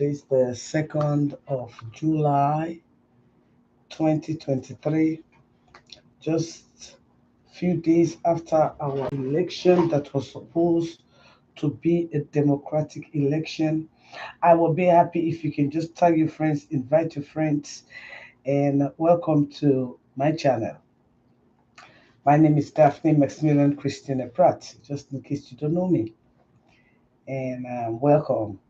It's the 2nd of July 2023, just few days after our election that was supposed to be a democratic election. I will be happy if you can just tag your friends, invite your friends, and welcome to my channel. My name is Daphne Maximilian Christina Pratt, just in case you don't know me, and welcome.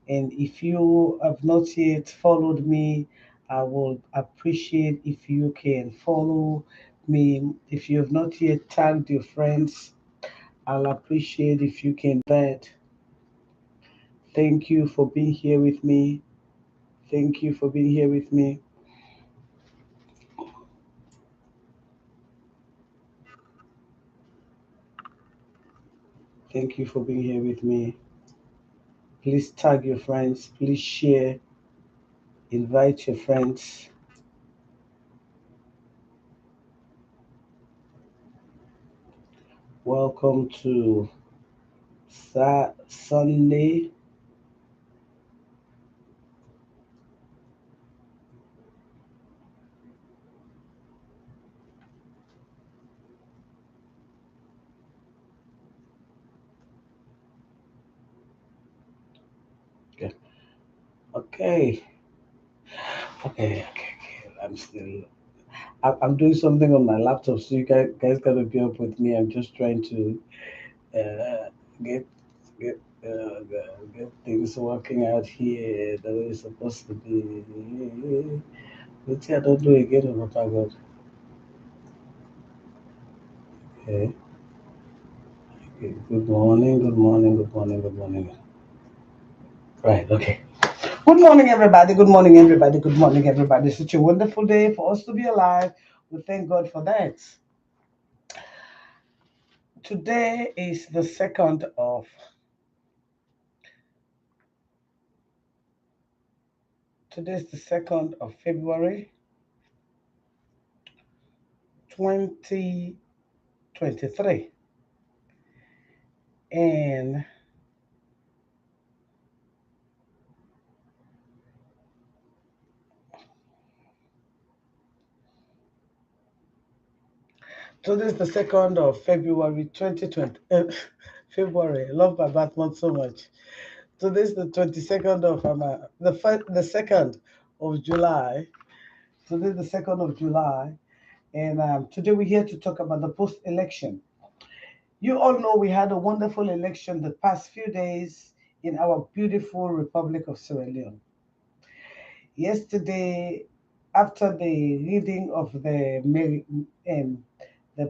And if you have not yet followed me, I will appreciate if you can follow me. If you have not yet tagged your friends, I'll appreciate if you can that. Thank you for being here with me. Thank you for being here with me. Thank you for being here with me. Please tag your friends. Please share. Invite your friends. Welcome to Sunday. Okay. Okay. Okay. I'm doing something on my laptop, so you guys gotta be up with me. I'm just trying to uh, get get get things working out here the way it's supposed to be. Let's see, I don't do again. Oh my God. Okay. Okay. Good morning. Good morning. Good morning. Good morning. Right. Okay. Good morning, everybody. Good morning, everybody. Good morning, everybody. Such a wonderful day for us to be alive. We thank God for that. Today is the second of Today is the 2nd of February 2023. And today is the 2nd of February 2020. February. I love my birth month so much. Today is the 22nd of the 2nd of July. Today is the 2nd of July. And today we're here to talk about the post-election. You all know we had a wonderful election the past few days in our beautiful Republic of Sierra Leone. Yesterday, after the reading of the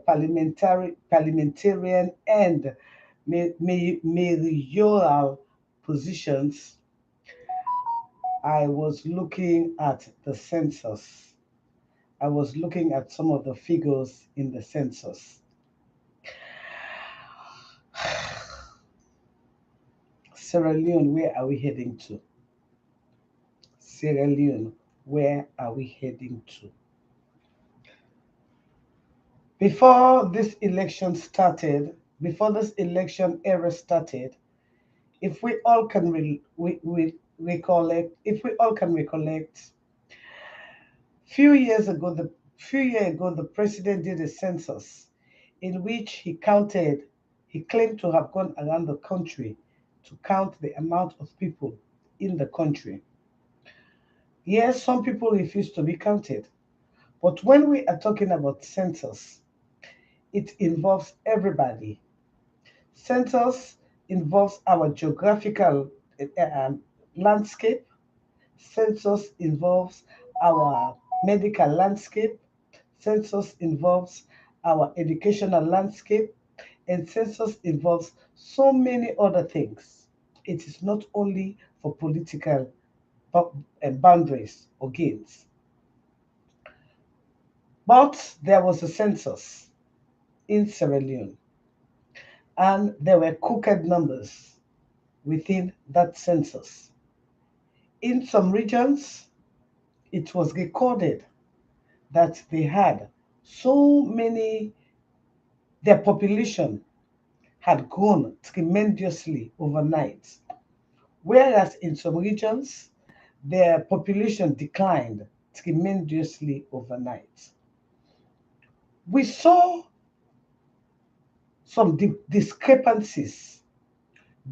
parliamentarian and mayoral positions, I was looking at the census. I was looking at some of the figures in the census. Sierra Leone, where are we heading to? Sierra Leone, where are we heading to? Before this election started, before this election era started, if we all can we recollect, if we all can recollect, few years ago, the president did a census in which he claimed to have gone around the country to count the amount of people in the country. Yes, some people refuse to be counted, but when we are talking about census, it involves everybody. Census involves our geographical landscape. Census involves our medical landscape. Census involves our educational landscape. And census involves so many other things. It is not only for political boundaries or gains. But there was a census in Sierra Leone, and there were crooked numbers within that census. In some regions, it was recorded that they had so many, their population had grown tremendously overnight. Whereas in some regions, their population declined tremendously overnight. We saw some discrepancies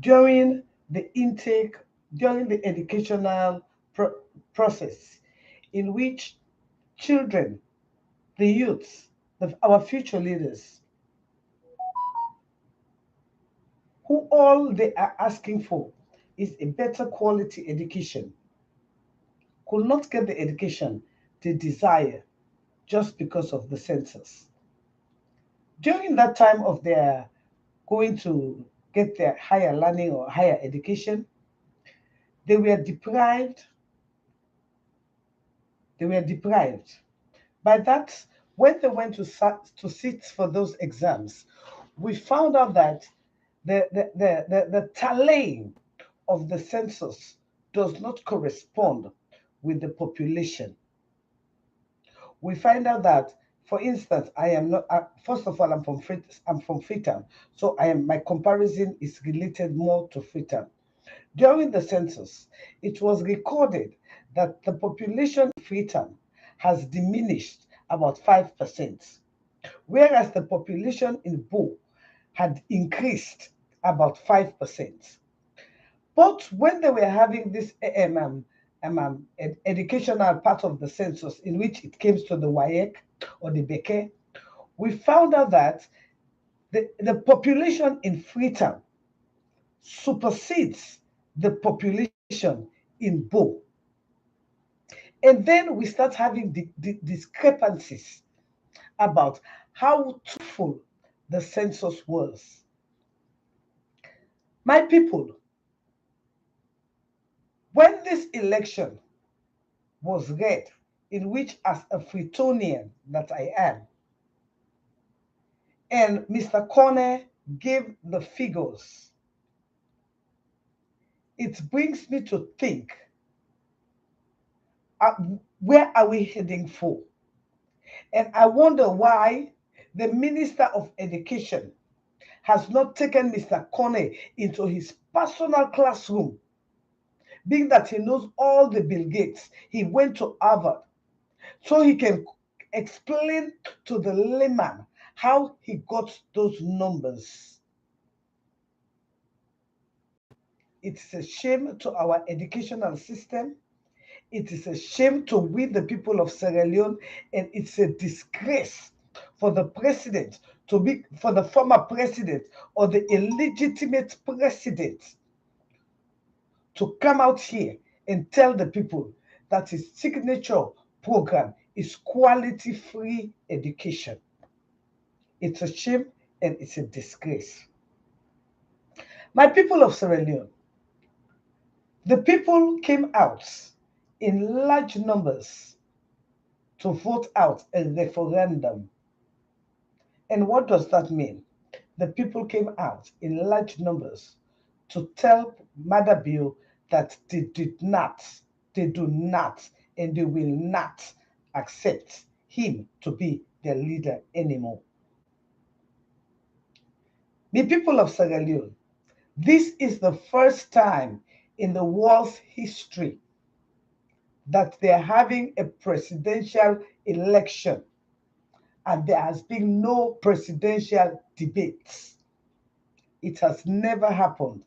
during the intake, during the educational process, in which children, the youths, our future leaders, who all they are asking for is a better quality education, could not get the education they desire just because of the census. During that time of their going to get their higher learning or higher education, they were deprived. They were deprived. By that, when they went to sit for those exams, we found out that the tallying of the census does not correspond with the population. We find out that, for instance, I am not. First of all, I'm from Freetown, so I am. My comparison is related more to Freetown. During the census, it was recorded that the population in Freetown has diminished about 5%, whereas the population in Bo had increased about 5%. But when they were having this educational part of the census, in which it came to the WAEC or the Beke, we found out that the population in Freetown supersedes the population in Bo. And then we start having the discrepancies about how truthful the census was. My people, when this election was read, in which, as a Freetonian that I am, and Mr. Corner gave the figures, it brings me to think, uh, where are we heading for? And I wonder why the Minister of Education has not taken Mr. Corner into his personal classroom, being that he knows all the Bill Gates. He went to Harvard, so he can explain to the layman how he got those numbers. It's a shame to our educational system. It is a shame to we, the people of Sierra Leone, and it's a disgrace for the president for the former president or the illegitimate president to come out here and tell the people that his signature program is quality free education. It's a shame and it's a disgrace. My people of Sierra Leone, the people came out in large numbers to vote out a referendum. And what does that mean? The people came out in large numbers to tell Madabio that they do not, and they will not accept him to be their leader anymore. The people of Sierra Leone, this is the first time in the world's history that they're having a presidential election and there has been no presidential debates. It has never happened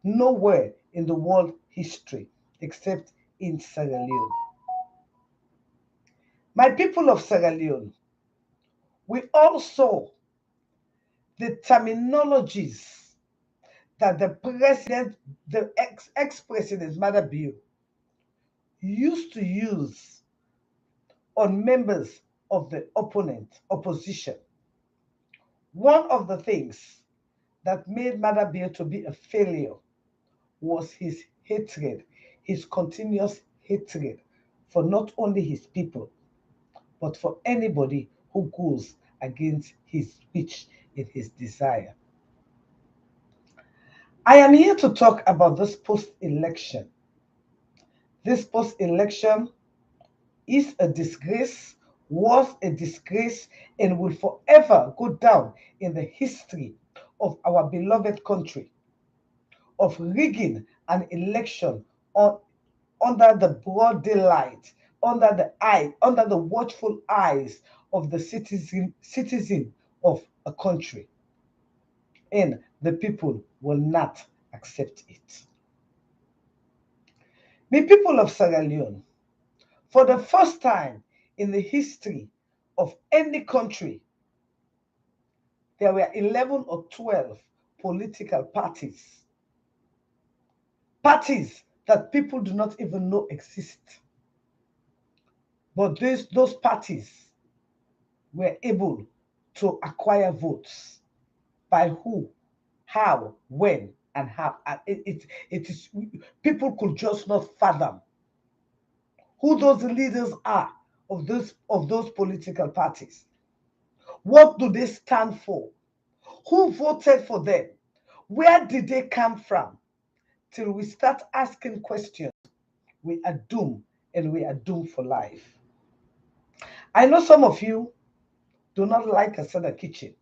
nowhere in the world history except in Sierra Leone. My people of Sierra Leone, we all saw the terminologies that the president, the ex-president Madabio, used to use on members of the opposition. One of the things that made Madabio to be a failure was his hatred, his continuous hatred for not only his people, but for anybody who goes against his wish and his desire. I am here to talk about this post election. This post election is a disgrace, was a disgrace, and will forever go down in the history of our beloved country of rigging an election under the broad daylight, under the watchful eyes of the citizen of a country, and the people will not accept it. The people of Sierra Leone, for the first time in the history of any country, there were 11 or 12 political parties, parties that people do not even know exist. But those parties were able to acquire votes. By who, how, when, and how. It is, people could just not fathom who those leaders are of those political parties. What do they stand for? Who voted for them? Where did they come from? Till we start asking questions, we are doomed, and we are doomed for life. I know some of you do not like Asada Kitchen.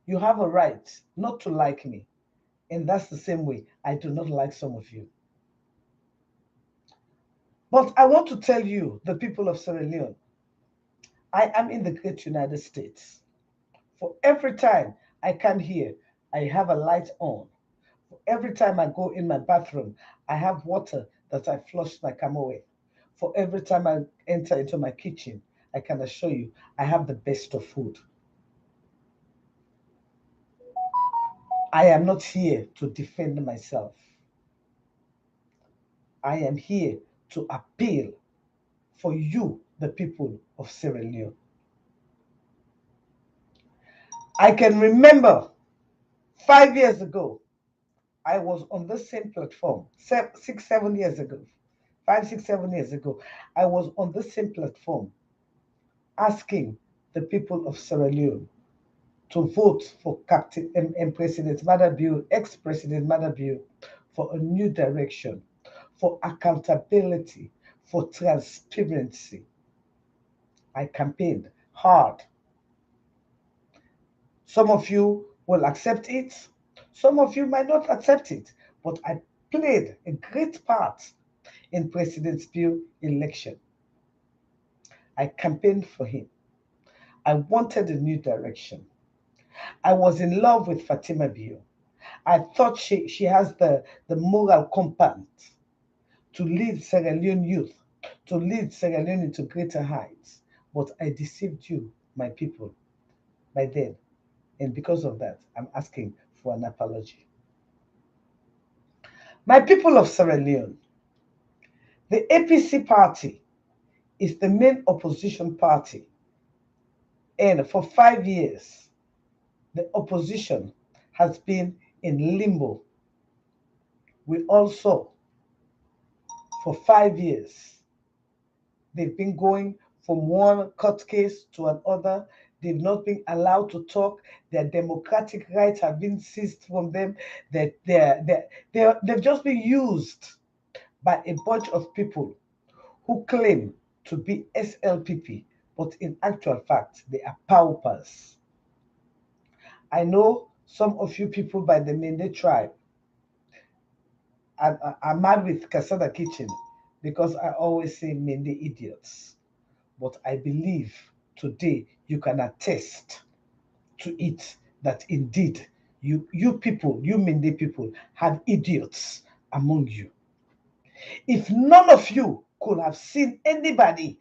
You have a right not to like me. And that's the same way I do not like some of you. But I want to tell you, the people of Sierra Leone, I am in the great United States. For every time I come here, I have a light on. For every time I go in my bathroom, I have water that I flush my camel with. For every time I enter into my kitchen, I can assure you, I have the best of food. I am not here to defend myself. I am here to appeal for you, the people of Sierra Leone. I can remember 5 years ago, I was on the same platform, 6, 7 years ago, 5, 6, 7 years ago, I was on the same platform asking the people of Sierra Leone to vote for Captain and President Madabio, ex-President Madabio, for a new direction, for accountability, for transparency. I campaigned hard. Some of you will accept it, some of you might not accept it, but I played a great part in President Bio's election. I campaigned for him. I wanted a new direction. I was in love with Fatima Bio. I thought she has the moral compass to lead Sierra Leone youth, to lead Sierra Leone into greater heights. But I deceived you, my people, by then. And because of that, I'm asking for an apology. My people of Sierra Leone, the APC party is the main opposition party. And for 5 years, the opposition has been in limbo. We also, for 5 years, they've been going from one court case to another. They've not been allowed to talk. Their democratic rights have been seized from them. They've just been used by a bunch of people who claim to be SLPP, but in actual fact, they are paupers. I know some of you people by the Mende tribe are mad with Kasada Kitchen because I always say Mende idiots. But I believe today you can attest to it that indeed you people, you Mende people, have idiots among you. If none of you could have seen anybody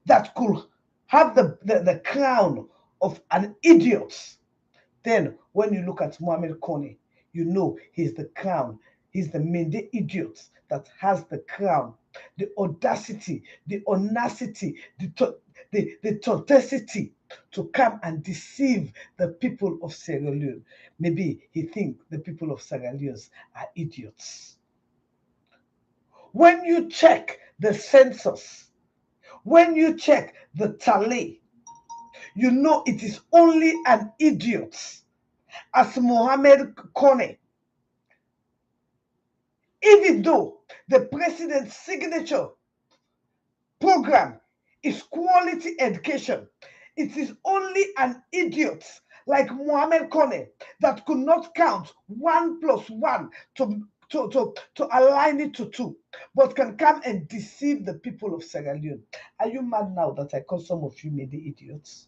that could have the crown of an idiot, then when you look at Mohammed Kone, you know he's the crown. He's the Mende idiot that has the crown, the audacity, the onacity, the audacity to come and deceive the people of Sierra Leone. Maybe he thinks the people of Sierra Leone are idiots. When you check the census, when you check the tally, you know it is only an idiot as Mohammed Kone. Even though the president's signature program is quality education, it is only an idiot like Mohammed Kone that could not count 1 plus 1 to align it to two, but can come and deceive the people of Sierra Leone. Are you mad now that I call some of you maybe idiots?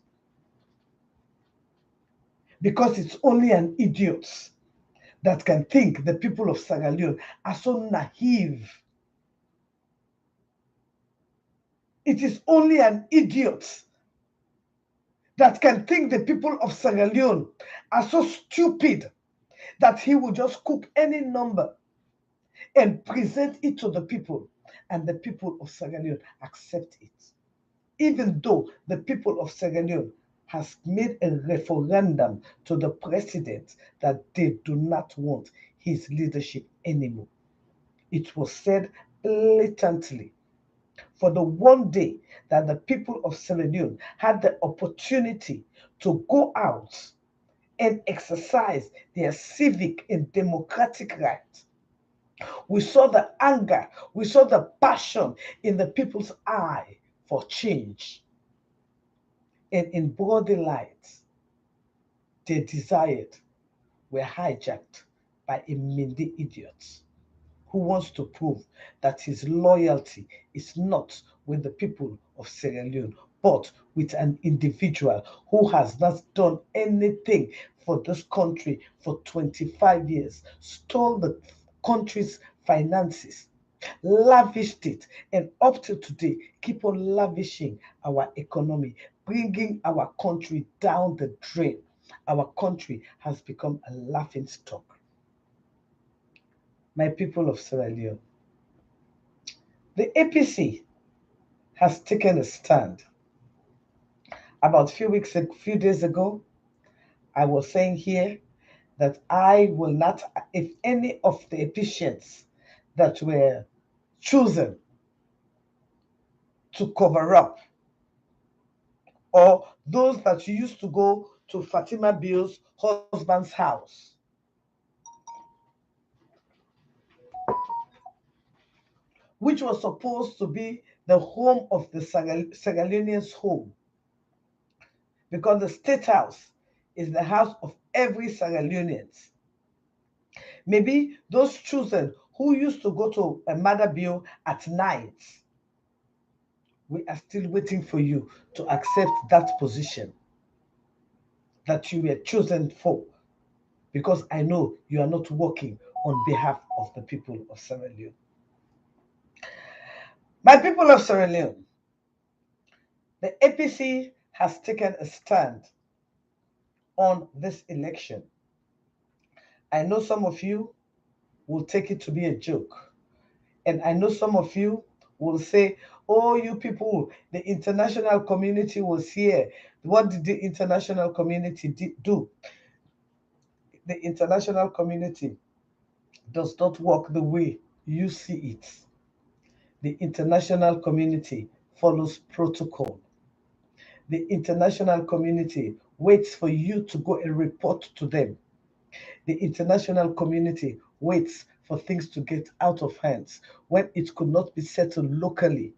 Because it's only an idiot that can think the people of Sierra Leone are so naive. It is only an idiot that can think the people of Sierra Leone are so stupid that he will just cook any number and present it to the people, and the people of Sierra Leone accept it. Even though the people of Sierra Leone has made a referendum to the president that they do not want his leadership anymore. It was said blatantly. For the one day that the people of Sierra Leone had the opportunity to go out and exercise their civic and democratic right, we saw the anger, we saw the passion in the people's eye for change. And in broad daylight, their desires were hijacked by a Mindi idiot who wants to prove that his loyalty is not with the people of Sierra Leone, but with an individual who has not done anything for this country for 25 years, stole the country's finances, lavished it, and up to today, keep on lavishing our economy, bringing our country down the drain. Our country has become a laughing stock. My people of Sierra Leone, the APC has taken a stand. About few days ago, I was saying here that I will not, if any of the APCians that were chosen to cover up, or those that used to go to Fatima Bill's husband's house, which was supposed to be the home of the Sierra Leoneans' home, because the state house is the house of every Sierra Leonean. Maybe those chosen who used to go to a mother bill at night, we are still waiting for you to accept that position that you were chosen for, because I know you are not working on behalf of the people of Sierra Leone. My people of Sierra Leone, the APC has taken a stand on this election. I know some of you will take it to be a joke. And I know some of you will say, oh, you people, the international community was here. What did the international community do? The international community does not work the way you see it. The international community follows protocol. The international community waits for you to go and report to them. The international community waits for things to get out of hands when it could not be settled locally.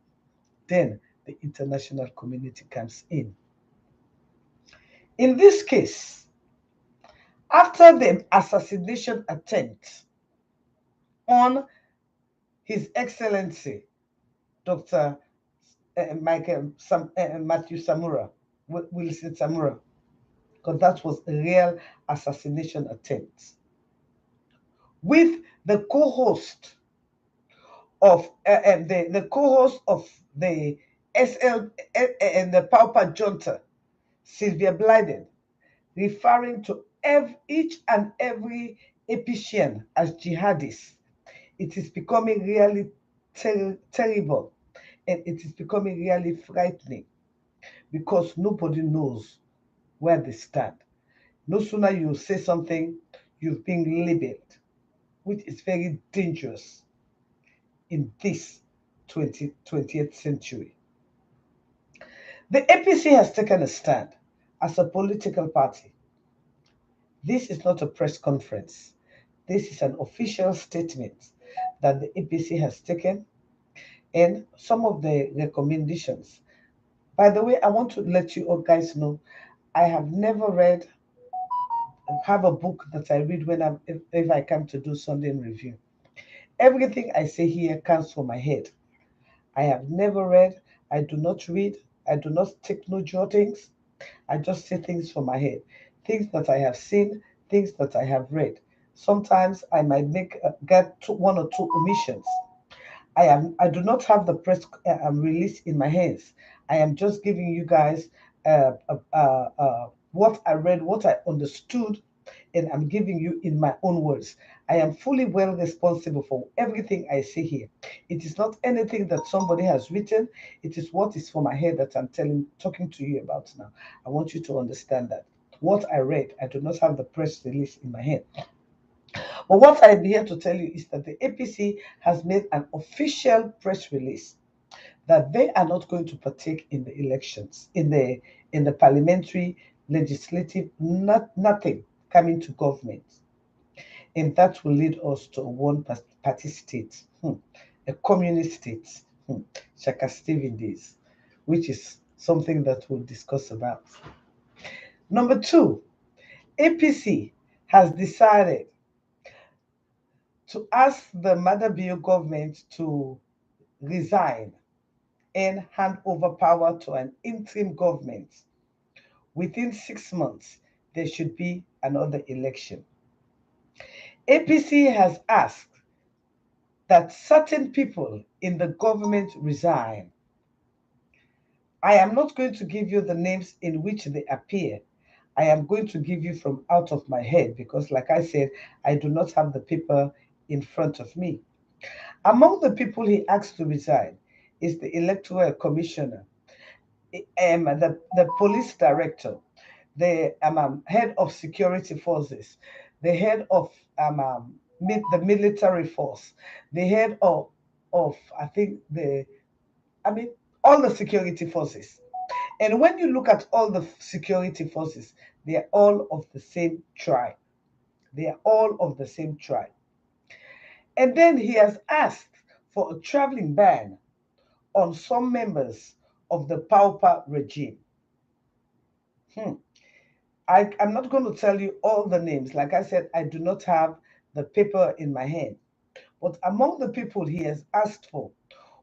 Then the international community comes in. In this case, after the assassination attempt on His Excellency Dr. Matthew Samura, Wilson Samura, because that was a real assassination attempt, with the co-host of the co-host of the SL and the Pauper Junta, Sylvia Blyden, referring to each and every Epician as jihadists. It is becoming really terrible, and it is becoming really frightening, because nobody knows where they stand. No sooner you say something, you've been labeled, which is very dangerous in this 20th century. The APC has taken a stand as a political party. This is not a press conference. This is an official statement that the APC has taken, and some of the recommendations. By the way, I want to let you all guys know, I have never have a book that I read when if I come to do Sunday in review. Everything I say here comes from my head. I have never read, I do not read, I do not take no jottings. I just say things from my head, things that I have seen, things that I have read. Sometimes I might get one or two omissions. I do not have the press release in my hands. I am just giving you guys what I read, what I understood, and I'm giving you in my own words. I am fully well responsible for everything I say here. It is not anything that somebody has written. It is what is for my head that talking to you about now. I want you to understand that. What I read, I do not have the press release in my hand. But what I'm here to tell you is that the APC has made an official press release that they are not going to partake in the elections, in the parliamentary, legislative, nothing coming to government. And that will lead us to a one-party state, a communist state, Shaka Stephen days, which is something that we'll discuss about. Number two, APC has decided to ask the Madabio government to resign and hand over power to an interim government. Within 6 months, there should be another election. APC has asked that certain people in the government resign. I am not going to give you the names in which they appear. I am going to give you from out of my head because, like I said, I do not have the paper in front of me. Among the people he asked to resign is the electoral commissioner, the police director, the head of security forces, the head of the military force, the head of I think I mean all the security forces. And when you look at all the security forces, they are all of the same tribe. They are all of the same tribe. And then he has asked for a traveling ban on some members of the Paupa regime. Hmm. I'm not going to tell you all the names. Like I said, I do not have the paper in my hand. But among the people he has asked for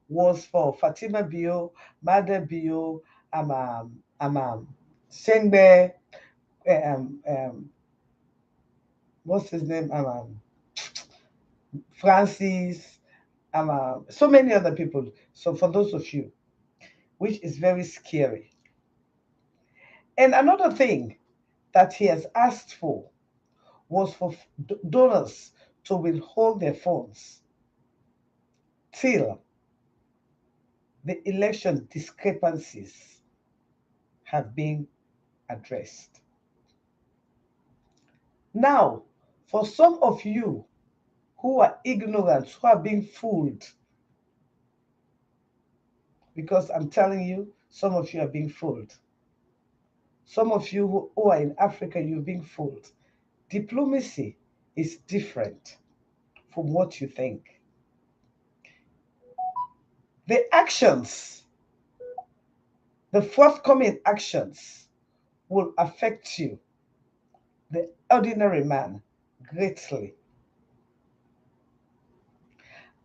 was for Fatima Bio, Mada Bio, Sengbe, um, um, what's his name? Francis, so many other people. So for those of you, which is very scary. And another thing that he has asked for was for donors to withhold their funds till the election discrepancies have been addressed. Now, for some of you who are ignorant, who are being fooled, because I'm telling you, some of you are being fooled. Some of you who are in Africa, you're being fooled. Diplomacy is different from what you think. The actions, the forthcoming actions, will affect you, the ordinary man, greatly.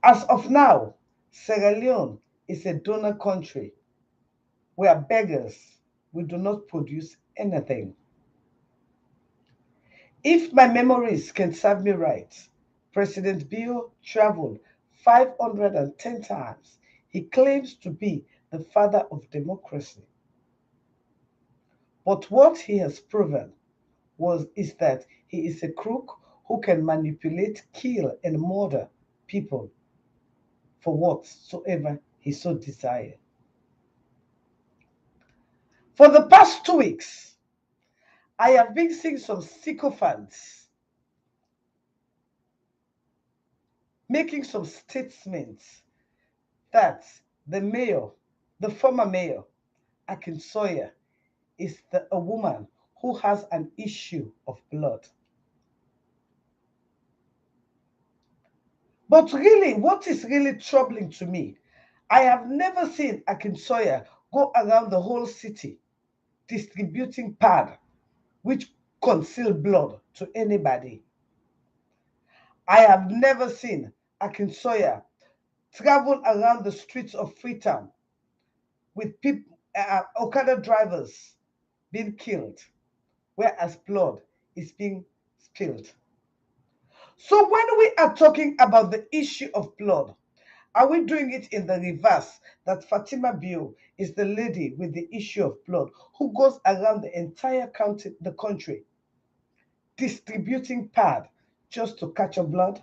As of now, Sierra Leone is a donor country. We are beggars. We do not produce anything. If my memories can serve me right, President Bio traveled 510 times. He claims to be the father of democracy. But what he has proven is that he is a crook who can manipulate, kill, and murder people for whatsoever he so desires. For the past 2 weeks, I have been seeing some sycophants making some statements that the mayor, the former mayor, Akin Sawyer, is a woman who has an issue of blood. But really, what is really troubling to me, I have never seen Akin Sawyer go around the whole city distributing pad which conceal blood to anybody. I have never seen Akinsoya traveled around the streets of Freetown with people, Okada drivers being killed, whereas blood is being spilled. So when we are talking about the issue of blood, are we doing it in the reverse? That Fatima Bio is the lady with the issue of blood who goes around the entire county, the country, distributing pad just to catch a blood?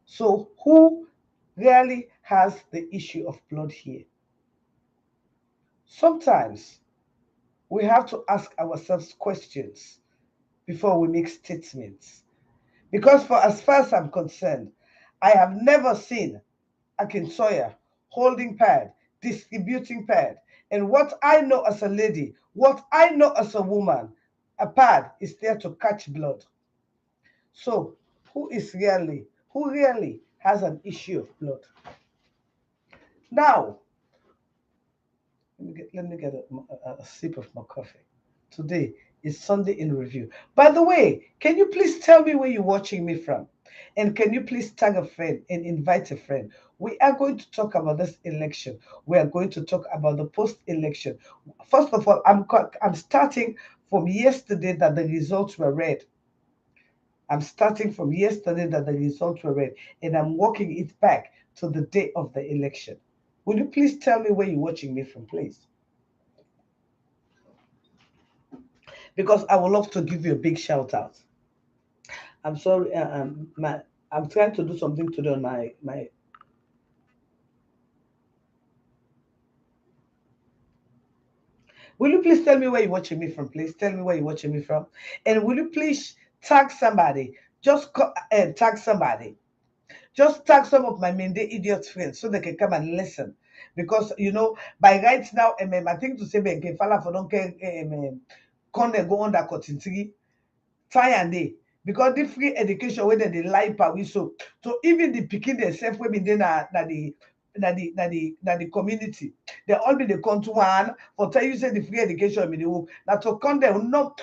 So who really has the issue of blood here? Sometimes we have to ask ourselves questions before we make statements. Because for as far as I'm concerned, I have never seen Akinsoya holding pad, distributing pad. And what I know as a lady, what I know as a woman, a pad is there to catch blood. So who really has an issue of blood? Now, let me get a sip of my coffee. Today is Sunday in review. By the way, can you please tell me where you're watching me from? And can you please tag a friend and invite a friend? We are going to talk about this election. We are going to talk about the post-election. First of all, I'm starting from yesterday that the results were read. I'm starting from yesterday that the results were read, and I'm working it back to the day of the election. Will you please tell me where you're watching me from, please? Because I would love to give you a big shout out. I'm sorry, I'm trying to do something today on my. Will you please tell me where you're watching me from, please? Tell me where you're watching me from, and will you please tag somebody? Tag somebody. Just tag some of my Mende idiot friends so they can come and listen. Because by right now, I think to say Benke Fala for don't care, Konde go under cotton try and dey because the free education wey dem dey lie per we so even the pikin themselves wey bin dey na the community dem all be dey come to one for tell you say the free education be the work na to come dem no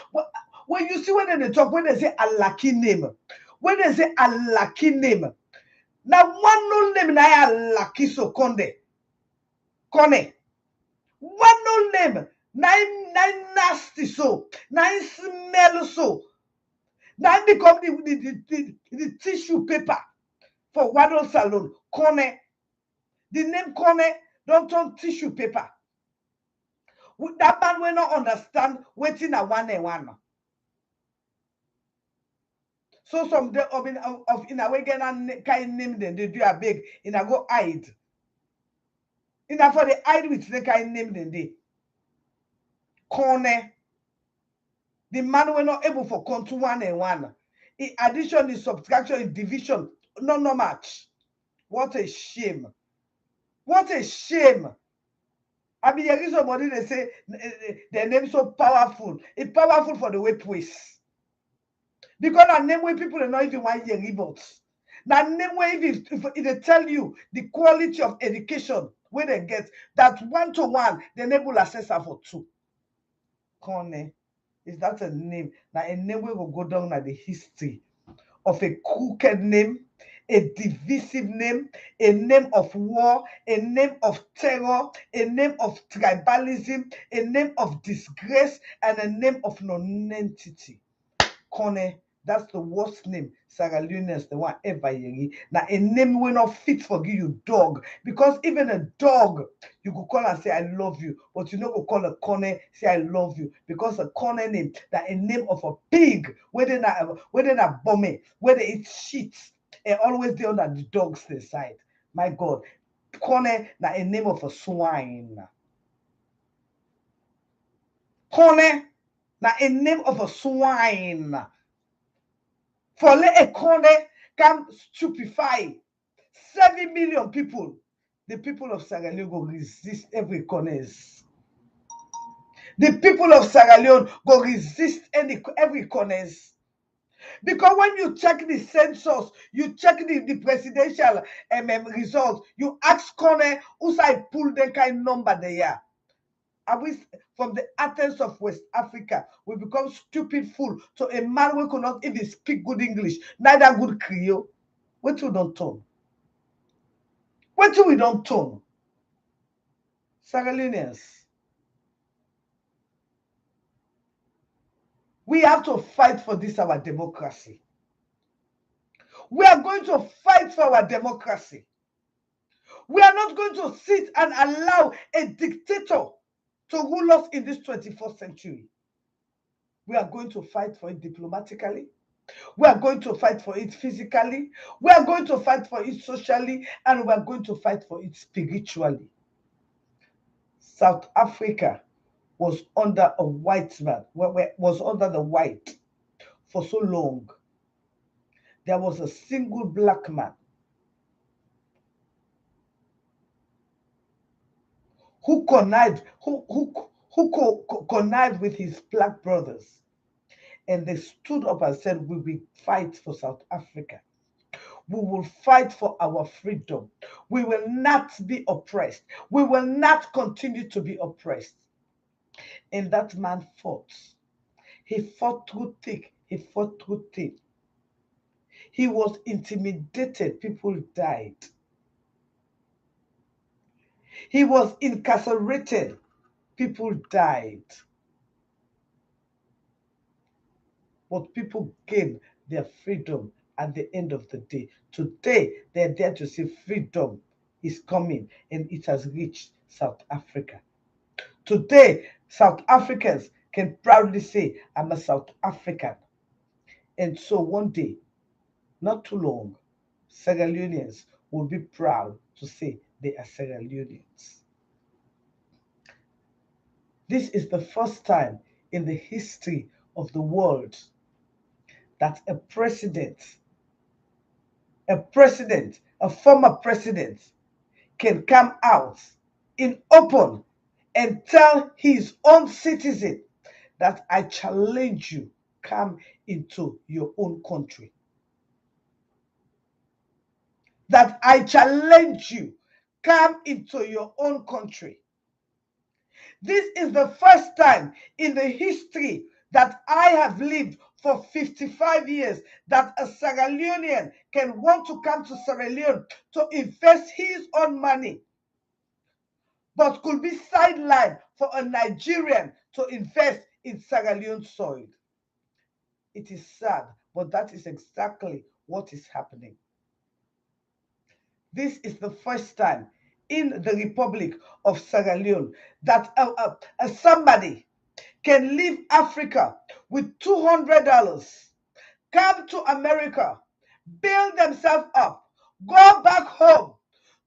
when you see when dem dey talk when dem say alaki name when dem say alaki name na one no name na alaki so konde kone one no name na nasty so na smell so. Now become the tissue paper for Waddle Salon. Kone. The name Kone don't turn tissue paper. That man will not understand waiting at one and one. So some of in a way kind name them they do a big in a go hide. In a for the hide with the kind name them they. Kone. The man will not able for come to one and one. In addition, in subtraction, in division, no match. What a shame. What a shame. I mean, there is somebody they say their name so powerful. It's powerful for the way twist. Because a name where people are not even one year reports. Now name where if they tell you the quality of education where they get that 1-to-1, the name will assess her for 2. Kone. Is that a name? Now a name where will go down at the history of a crooked name, a divisive name, a name of war, a name of terror, a name of tribalism, a name of disgrace, and a name of non-entity. Kone, that's the worst name Sarah Leone's the one ever hear. Now a name will not fit for give you dog because even a dog you could call and say I love you, but you know go call a Kone say I love you because a Kone name that a name of a pig where they not bomb where they eat shit and always they under the dog's side. My God, Kone na a name of a swine. Kone na a name of a swine. For let a corner come stupefy 7 million people. The people of Sierra Leone go resist every corners. The people of Sierra Leone go resist every corners. Because when you check the census, you check the presidential results, you ask corner who's I pull the kind number there. Are we from the Athens of West Africa? We become stupid fool. So a man who cannot even speak good English, neither good Creole. What you don't talk? What do we don't turn? Sierra Leoneans, we have to fight for this, our democracy. We are going to fight for our democracy. We are not going to sit and allow a dictator to rule us in this 21st century. We are going to fight for it diplomatically. We are going to fight for it physically. We are going to fight for it socially. And we are going to fight for it spiritually. South Africa was under a white man, was under the white for so long. There was a single black man who connived, connived with his black brothers. And they stood up and said, we will fight for South Africa. We will fight for our freedom. We will not be oppressed. We will not continue to be oppressed. And that man fought. He fought through thick. He fought through thin. He was intimidated. People died. He was incarcerated. People died. But people gained their freedom at the end of the day. Today, they're there to say freedom is coming and it has reached South Africa. Today, South Africans can proudly say, I'm a South African. And so one day, not too long, Sierra Leoneans will be proud to say they are Sierra Leoneans. This is the first time in the history of the world that a former president, can come out in open and tell his own citizen that I challenge you, come into your own country. That I challenge you, come into your own country. This is the first time in the history that I have lived for 55 years that a Sierra Leonean can want to come to Sierra Leone to invest his own money, but could be sidelined for a Nigerian to invest in Sierra Leone soil. It is sad, but that is exactly what is happening. This is the first time in the Republic of Sierra Leone that somebody can leave Africa with $200, come to America, build themselves up, go back home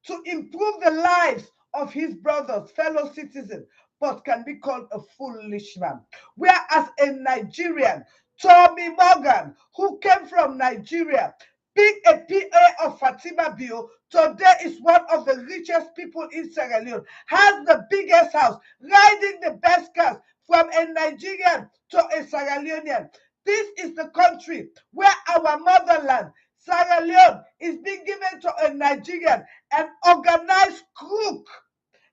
to improve the lives of his brothers, fellow citizens, but can be called a foolish man. Whereas a Nigerian, Tommy Morgan, who came from Nigeria, being a PA of Fatima Bio, today is one of the richest people in Sierra Leone, has the biggest house, riding the best cars, from a Nigerian to a Sierra Leonean. This is the country where our motherland, Sierra Leone, is being given to a Nigerian, an organized crook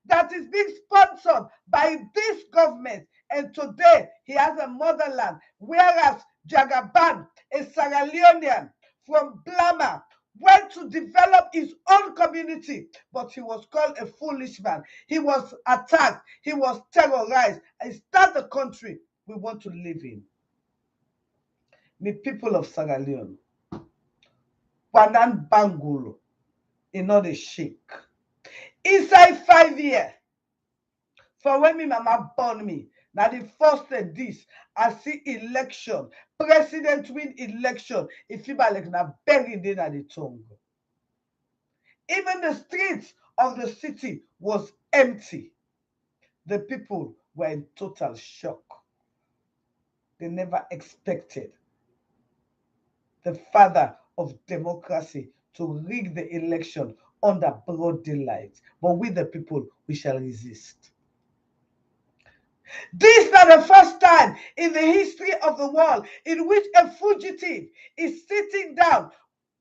that is being sponsored by this government. And today he has a motherland, whereas Jagaban, a Sierra Leonean from Blama, went to develop his own community, but he was called a foolish man. He was attacked, he was terrorized. Is that the country we want to live in? The people of Sierra Leone, Wanan Bangul, in all the shake. Inside 5 years, for when me mama born me, now the first of this, I see election, president win election, if you like now begging in at the tongue. Even the streets of the city was empty. The people were in total shock. They never expected the father of democracy to rig the election under broad daylight. But we the people, we shall resist. This is not the first time in the history of the world in which a fugitive is sitting down,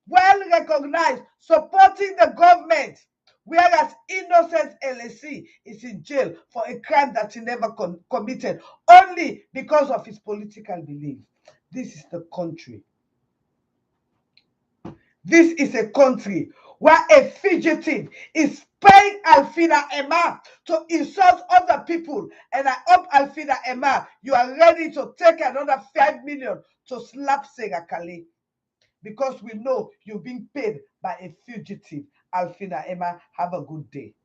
well recognized, supporting the government, whereas innocent LSC is in jail for a crime that he never committed, only because of his political belief. This is the country. This is a country where a fugitive is paying Alfina Emma to insult other people. And I hope, Alfina Emma, you are ready to take another 5 million to slap Segakale, because we know you've been paid by a fugitive. Alfina Emma, have a good day.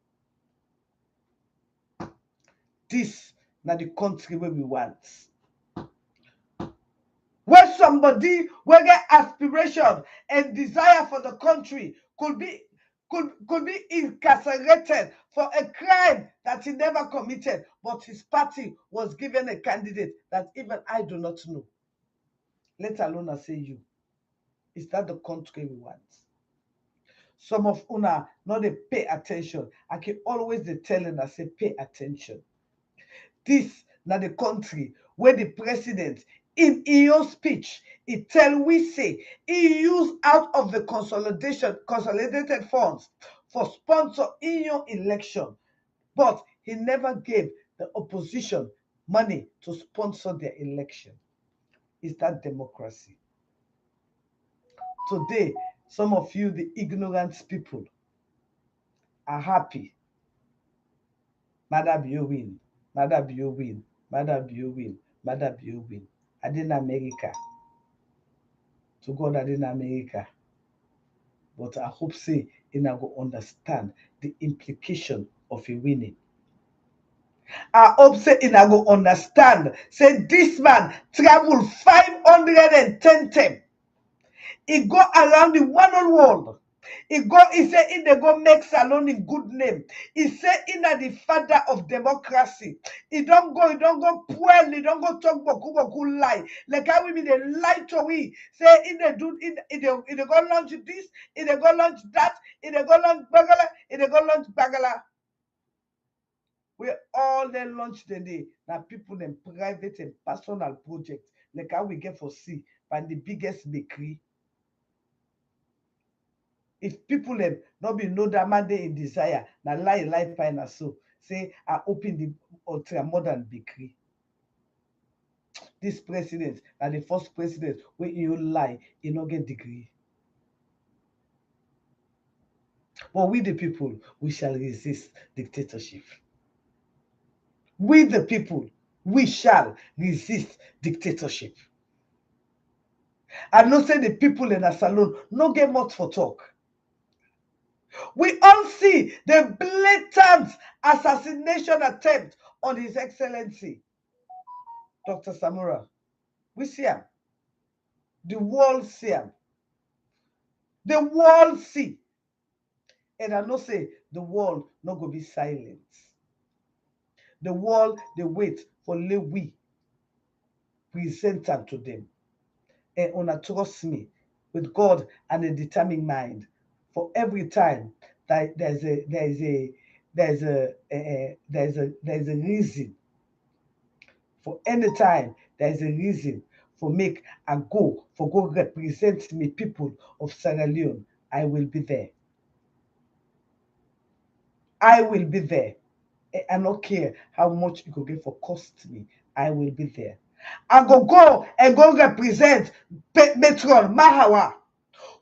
This na the country where we want. Where somebody will get aspiration and desire for the country could be incarcerated for a crime that he never committed, but his party was given a candidate that even I do not know. Let alone I say you. Is that the country we want? Some of una not they pay attention. I can always they tell and I say pay attention. This na the country where the president in your speech he tell we say he use out of the consolidated funds for sponsor in your election, but he never gave the opposition money to sponsor their election. Is that democracy? Today, some of you, the ignorant people, are happy. Mother you win, mother you win, mother you win, mother you win. I did in America. To God, I did in America. But I hope say you go understand the implication of a winning. I hope say you go understand. Say this man travel 510 times. He go around the one world. He say in they go make Salon in good name. He say in the father of democracy. He don't go well, he don't go talk boku lie. Like how we mean they lie to we. Say in they do in they go launch this, in they go launch that, in they go launch bagala, in they go launch bagala. We all then launch the day. Now people in private and personal projects, like how we get for see by the biggest bakery. If people have not been know that man they in desire, na lie pine so say I open the ultra modern bakery. This president, na the first president where you lie, you not get degree. But we the people, we shall resist dictatorship. We the people, we shall resist dictatorship. I know say the people in a salon no get much for talk. We all see the blatant assassination attempt on His Excellency, Dr. Samura. We see him. The world see him. The world see. And I know say the world not going to be silent. The world, they wait for we present them to them. And una trust me with God and a determined mind. For every time that there's a reason. For any time there's a reason for make a go for go represent me people of Sierra Leone, I will be there. I will be there. I don't care how much it could get for cost me. I will be there. I go and go represent Metron Mahawa,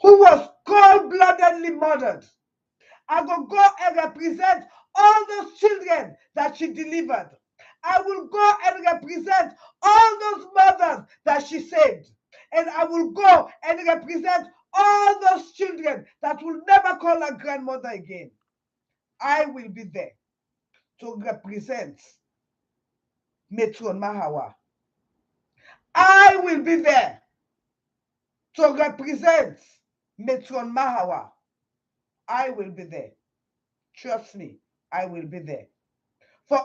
who was cold-bloodedly murdered. I go and represent all those children that she delivered. I will go and represent all those mothers that she saved. And I will go and represent all those children that will never call her grandmother again. I will be there to represent Metron Mahawa. I will be there to represent Metron Mahawa. I will be there. Trust me, I will be there. For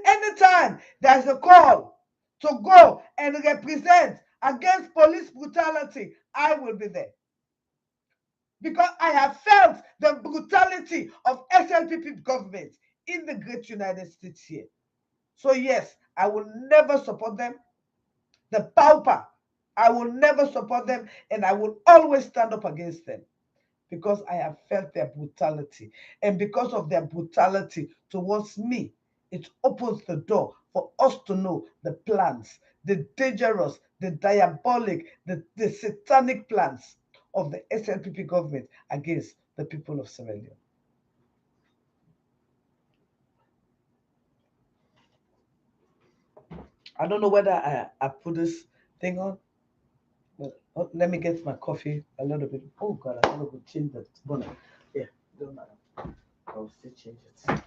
anytime there's a call to go and represent against police brutality, I will be there. Because I have felt the brutality of SLPP government in the great United States here. So yes, I will never support them. The pauper, I will never support them, and I will always stand up against them. Because I have felt their brutality. And because of their brutality towards me, it opens the door for us to know the plans, the dangerous, the diabolic, the satanic plans of the SLPP government against the people of Sierra Leone. I don't know whether I put this thing on, but let me get my coffee a little bit. Oh God, I gotta go change the bonnet. Yeah, don't matter. I'll still change it.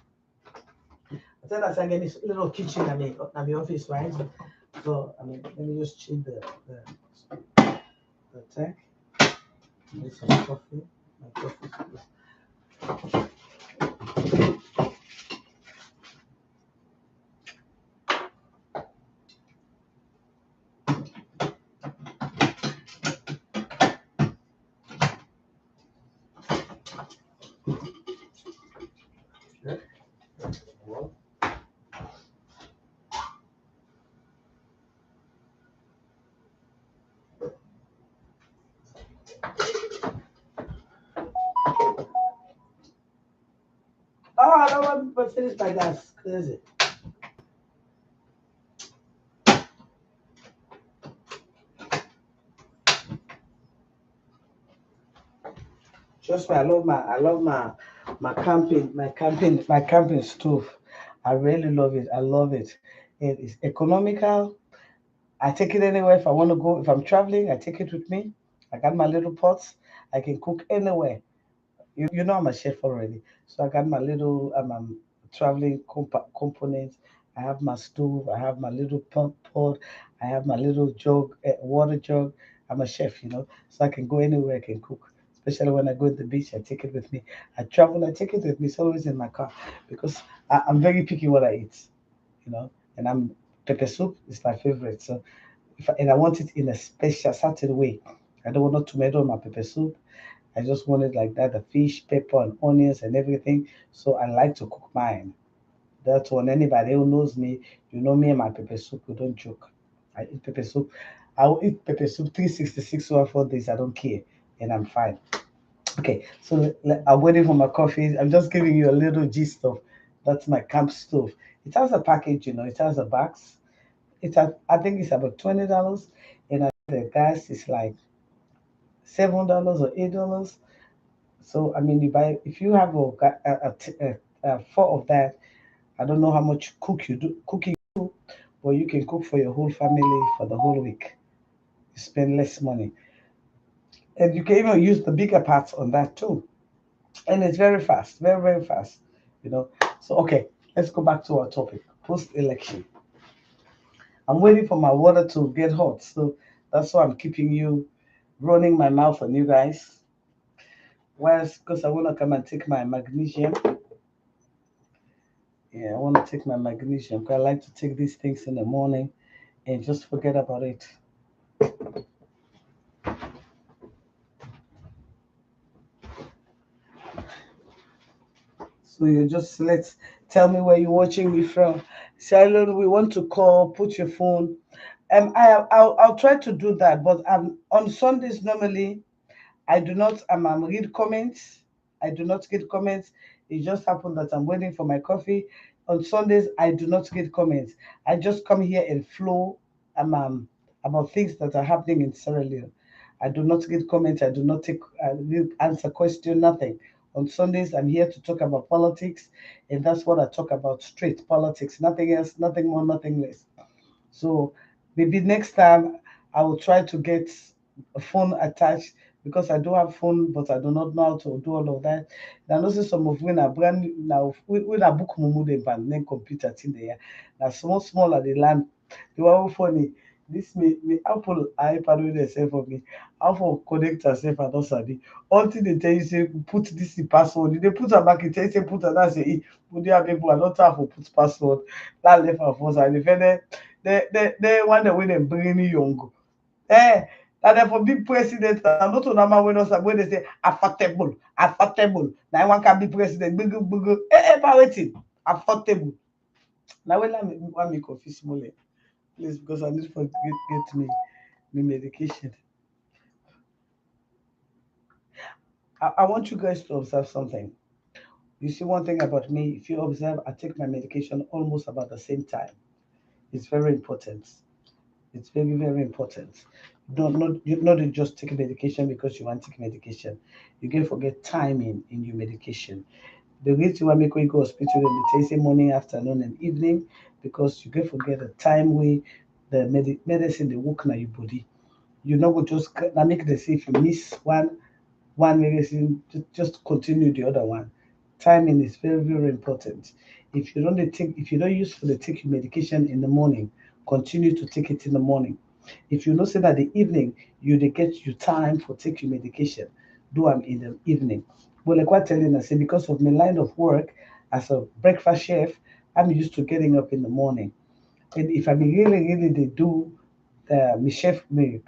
I said I get this little kitchen at my office, right? So I mean, let me just change the tank. Make some coffee. My coffee. Yeah. Well, oh, I don't want to finish my gas. Crazy. Trust me, my camping stove. I really love it. I love it. It is economical. I take it anywhere if I want to go. If I'm traveling, I take it with me. I got my little pots. I can cook anywhere. You know I'm a chef already, so I got my little traveling components. I have my stove. I have my little pot. I have my little jug, water jug. I'm a chef, so I can go anywhere. I can cook. Especially when I go to the beach, I take it with me. I travel, I take it with me. It's always in my car because I'm very picky what I eat, And pepper soup is my favorite. So and I want it in a special certain way. I don't want no tomato in my pepper soup. I just want it like that, the fish, pepper, and onions and everything. So I like to cook mine. That's one. Anybody who knows me, you know me and my pepper soup. We don't joke. I eat pepper soup. I will eat pepper soup 366 over 4 days. I don't care, and I'm fine. Okay, so I'm waiting for my coffee. I'm just giving you a little gist of that's my camp stove. It has a package, it has a box. I think it's about $20, and the gas is like $7 or $8. So I mean, you buy if you have four of that. I don't know how much cooking, but you can cook for your whole family for the whole week. You spend less money, and you can even use the bigger parts on that too. And it's very fast, very very fast. You know. So okay, let's go back to our topic. Post-election. I'm waiting for my water to get hot, so that's why I'm keeping you running my mouth on you guys. Why? Because I want to come and take my magnesium. Yeah, I want to take my magnesium because I like to take these things in the morning and just forget about it. So you just let's tell me where you're watching me from. Shiloh, we want to call, put your phone. I'll try to do that, but on Sundays normally I do not read comments. I do not get comments. It just happened that I'm waiting for my coffee. On Sundays, I do not get comments. I just come here and flow about things that are happening in Sierra Leone. I do not get comments. I do not take answer question, nothing. On Sundays, I'm here to talk about politics, and that's what I talk about: straight politics, nothing else, nothing more, nothing less. So maybe next time I will try to get a phone attached because I do have phone, but I do not know how to do all of that. And I know say some of when I brand now when I book mumu the band then computer thing there. Now small small at the land. The one funny. This me Apple iPad wey dey sell for me. How for connect herself and not sabi. Until they tell you say put this in password. They put am back, you tell you say put am that say put there people I don't have to put password. That left and first and the the one that wey dem bring young. Eh, na dem for big president na not to normal wey us wey dey say affordable, affordable. Na one can be president gbege gbege. Pa wetin? Affordable. Na when I wan make coffee small please because I need to get me medication. I want you guys to observe something. You see one thing about me, if you observe, I take my medication almost about the same time. It's very important. It's very, very important. Not just take medication because you want to take medication. You can forget timing in your medication. The reason why make we go hospital and they tell you say morning, afternoon, and evening because you can forget the time way the medicine they work na your body. You know, go just na make the say if you miss one medicine, just continue the other one. Timing is very, very important. If you don't use for the take your medication in the morning, continue to take it in the morning. If you know say that the evening you dey get your time for take your medication, do them in the evening. But like what telling us, say because of my line of work as a breakfast chef, I'm used to getting up in the morning. And if I be really, really they do my chef me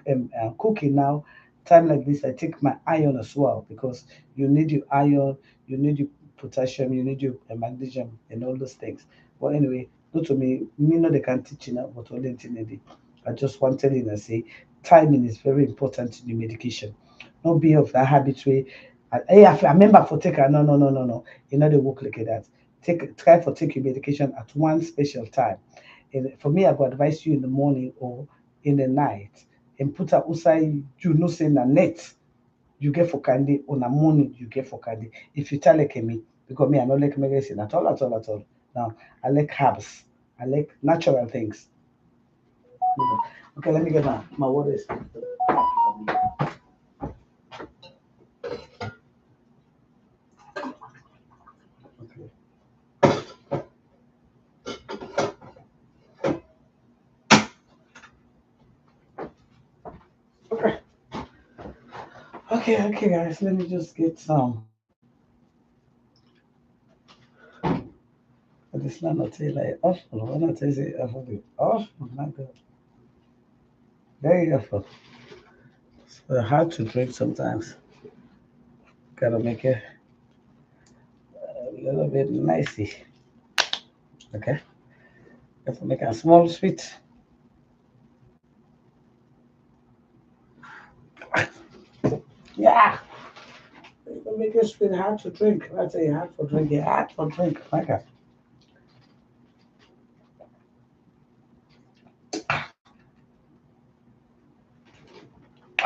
cooking now, time like this, I take my iron as well because you need your iron, you need your potassium, you need your magnesium, and all those things. But anyway, go to me know they can teach you now, but only thing they did. I just want telling and say timing is very important in the medication. Not be of that habit way. Hey, I remember for take no. You know they work like that. Try for take your medication at one special time. And for me, I go advise you in the morning or in the night. And put a usai you know say na net you get for candy on a morning you get for candy. If you tell like me, because me I don't like medicine at all. Now I like herbs. I like natural things. Okay, let me get my water. Okay. Okay. Okay, guys. Let me just get some. But this not tell like awful. When I tell you say awful, awful, my God, very awful. So hard to drink sometimes. Gotta make it a little bit nicey. Okay, have to make a small sweet. Yeah, make it sweet hard to drink. I say hard for drink. Yeah, hard for drink. My God.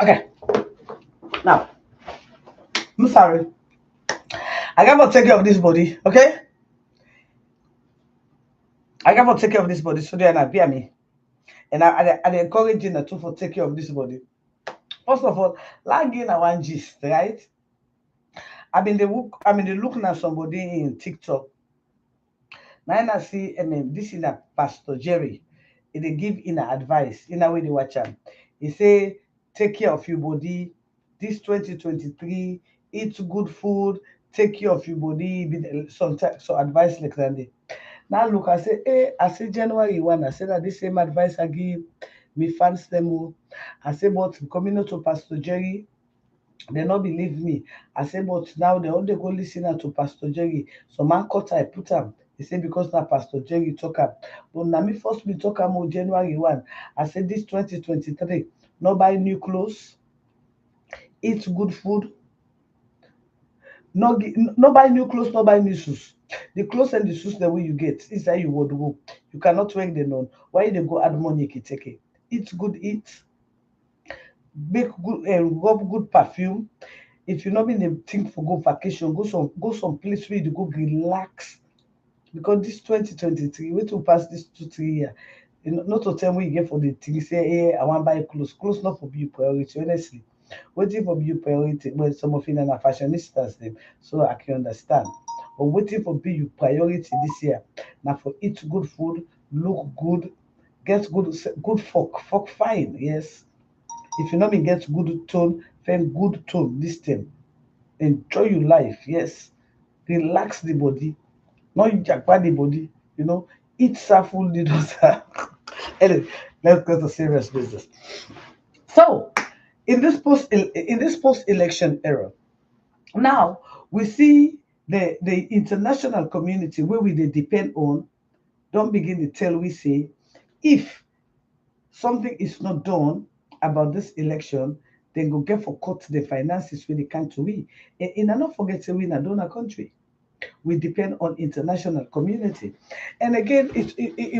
Okay, now I'm sorry. I gotta take care of this body. Okay, I gotta take care of this body. So then I bear me, and I encourage you to for take care of this body. First of all, like in a one gist, right? I mean, they looking at somebody in TikTok. Now I see, I mean, this is a Pastor Jerry. They give in a advice in a way they watch him. He say, take care of your body. This 2023, eat good food, take care of your body. Sometimes so advice like that. Now look, I say, hey, I say January 1, I say that the same advice I give me fans them. I say, but coming out to Pastor Jerry, they not believe me. I say, but now they only go listen to Pastor Jerry. So man cut I put him. He say because now Pastor Jerry talk am. But now me first me talk am on January 1. I said this 2023, no buy new clothes, eat good food, no buy new clothes, no buy new shoes. The clothes and the shoes the way you get inside your wardrobe. You cannot wear them on. Why they go add money you take it? Eat good, eat, make good, rub good perfume. If you not been a think for go vacation, go some place where you go relax. Because this 2023, wait to pass this 2 3 years. You know, not to tell me you get for the thing, say, hey, I want to buy clothes. Clothes not for be priority, honestly. Waiting for be priority, well, some of you are fashionistas, them, so I can understand. But waiting for be your priority this year. Now for eat good food, look good, get good fuck fine, yes. If you know me get good tone, then good tone this time. Enjoy your life, yes. Relax the body, not japa the body, you know. Eat food noodles. Anyway, let's go to serious business. So, in this post election era, now we see the international community where we dey depend on don't begin to tell we say if something is not done about this election, then go get for cut the finances wey dey come to we. And I not forget say we na donor country. We depend on international community. And again, it's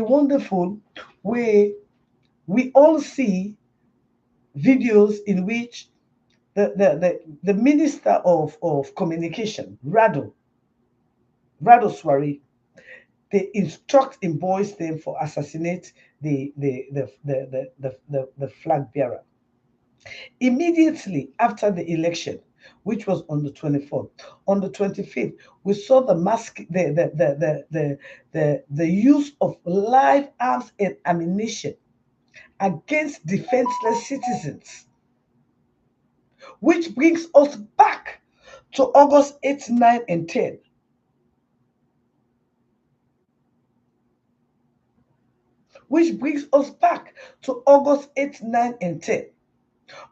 wonderful where we all see videos in which the minister of communication, Rado Swari, they instruct in boys' name for assassinate the flag bearer. Immediately after the election, which was on the 24th, on the 25th, we saw the use of live arms and ammunition against defenseless citizens, which brings us back to August 8, 9, and 10. Which brings us back to August 8, 9, and 10.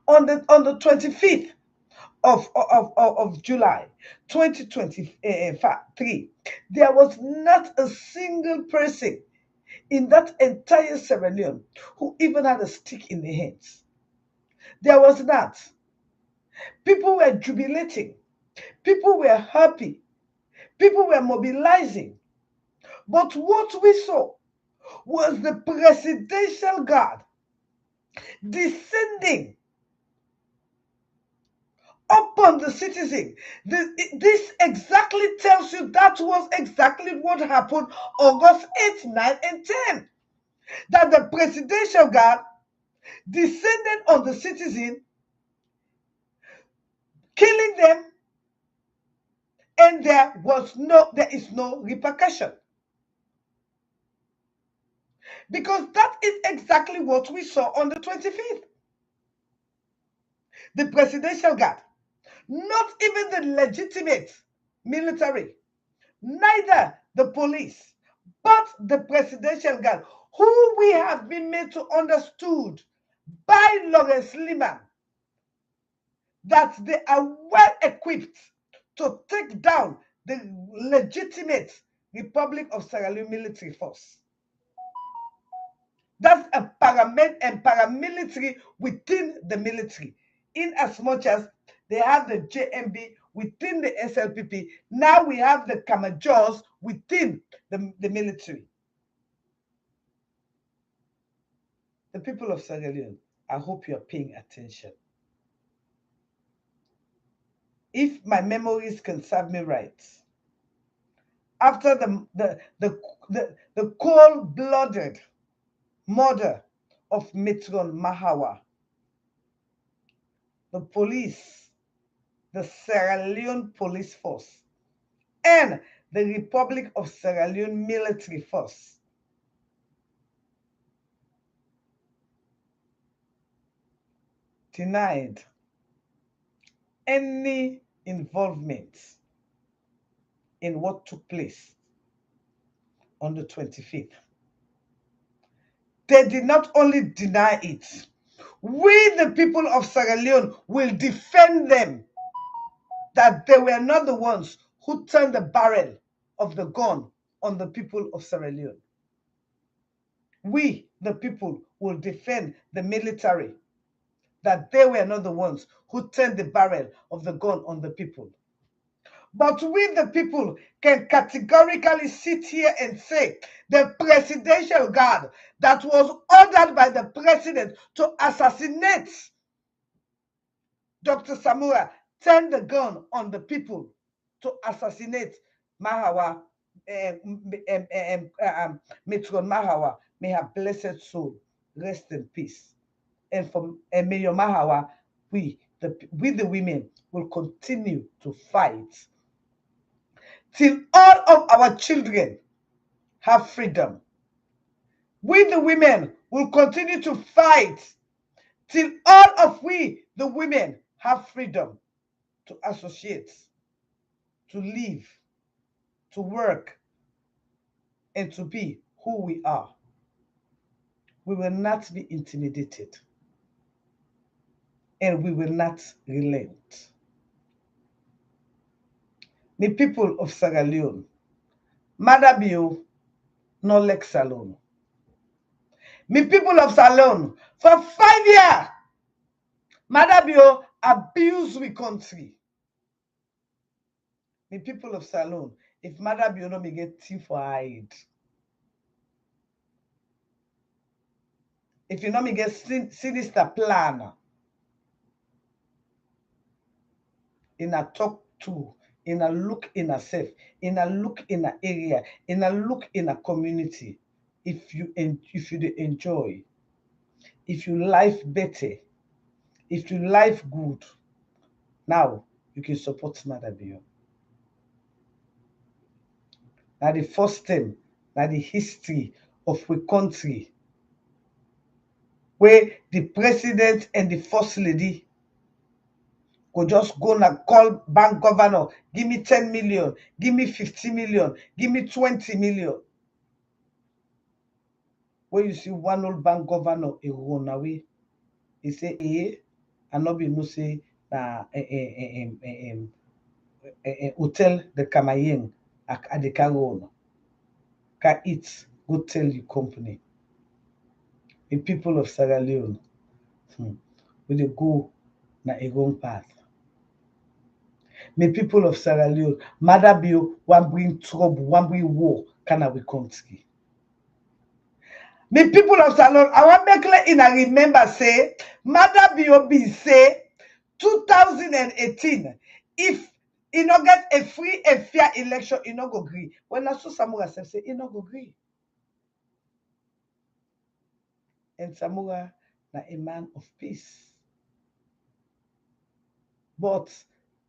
On the 25th of July 2023, there was not a single person in that entire Sierra Leone who even had a stick in their hands. There was not. People were jubilating. People were happy. People were mobilizing. But what we saw was the presidential guard descending upon the citizen. This exactly tells you that was exactly what happened August 8, 9, and 10. That the presidential guard descended on the citizen, killing them, and there is no repercussion. Because that is exactly what we saw on the 25th. The presidential guard, not even the legitimate military, neither the police, but the presidential guard, who we have been made to understood by Lawrence Liman that they are well equipped to take down the legitimate Republic of Sierra Leone military force. That's a paramilitary within the military, in as much as they have the JMB within the SLPP. Now we have the Kamajors within the military. The people of Sierra Leone, I hope you're paying attention. If my memories can serve me right, after the cold-blooded murder of Matron Mahawa, the police, the Sierra Leone police force, and the Republic of Sierra Leone military force denied any involvement in what took place on the 25th. They did not only deny it, we, the people of Sierra Leone, will defend them, that they were not the ones who turned the barrel of the gun on the people of Sierra Leone. We, the people, will defend the military, that they were not the ones who turned the barrel of the gun on the people. But we, the people, can categorically sit here and say the presidential guard that was ordered by the president to assassinate Dr. Samura turned the gun on the people to assassinate Mahawa, Matron Mahawa. May her blessed soul rest in peace. And from Mayor Mahawa, we the women will continue to fight till all of our children have freedom. We, the women, will continue to fight till all of we, the women, have freedom to associate, to live, to work, and to be who we are. We will not be intimidated, and we will not relent. The people of Sierra Leone, Madabio, no Lex Salon. Me people of Salon, for 5 years, Madabio abuse we country. Me people of Salon, if Madabio no me get tea for hide. If you know me get sinister plan, in a talk to, in a look in a self, in a look in a area, in a look in a community. If you dey enjoy, if you life better, if you life good, now you can support Madabiyo. Now the first time, now the history of we country where the president and the first lady go just go and call bank governor, give me 10 million, give me 50 million, give me 20 million. When you see one old bank governor, he run away. He say, and not be no say, na hotel the Kamayeng at the Caron, can eat, go tell the company. The people of Sierra Leone, will they go na a wrong path. The people of Sierra Leone, Madabiyo, one bring trouble, one bring war, can we country. The people of Sierra Leone, I want make clear in I remember say, Madabiyo be say, 2018, if he no get a free and fair election, he no go agree. When I saw Samura say, he no go agree. And Samura na a man of peace. But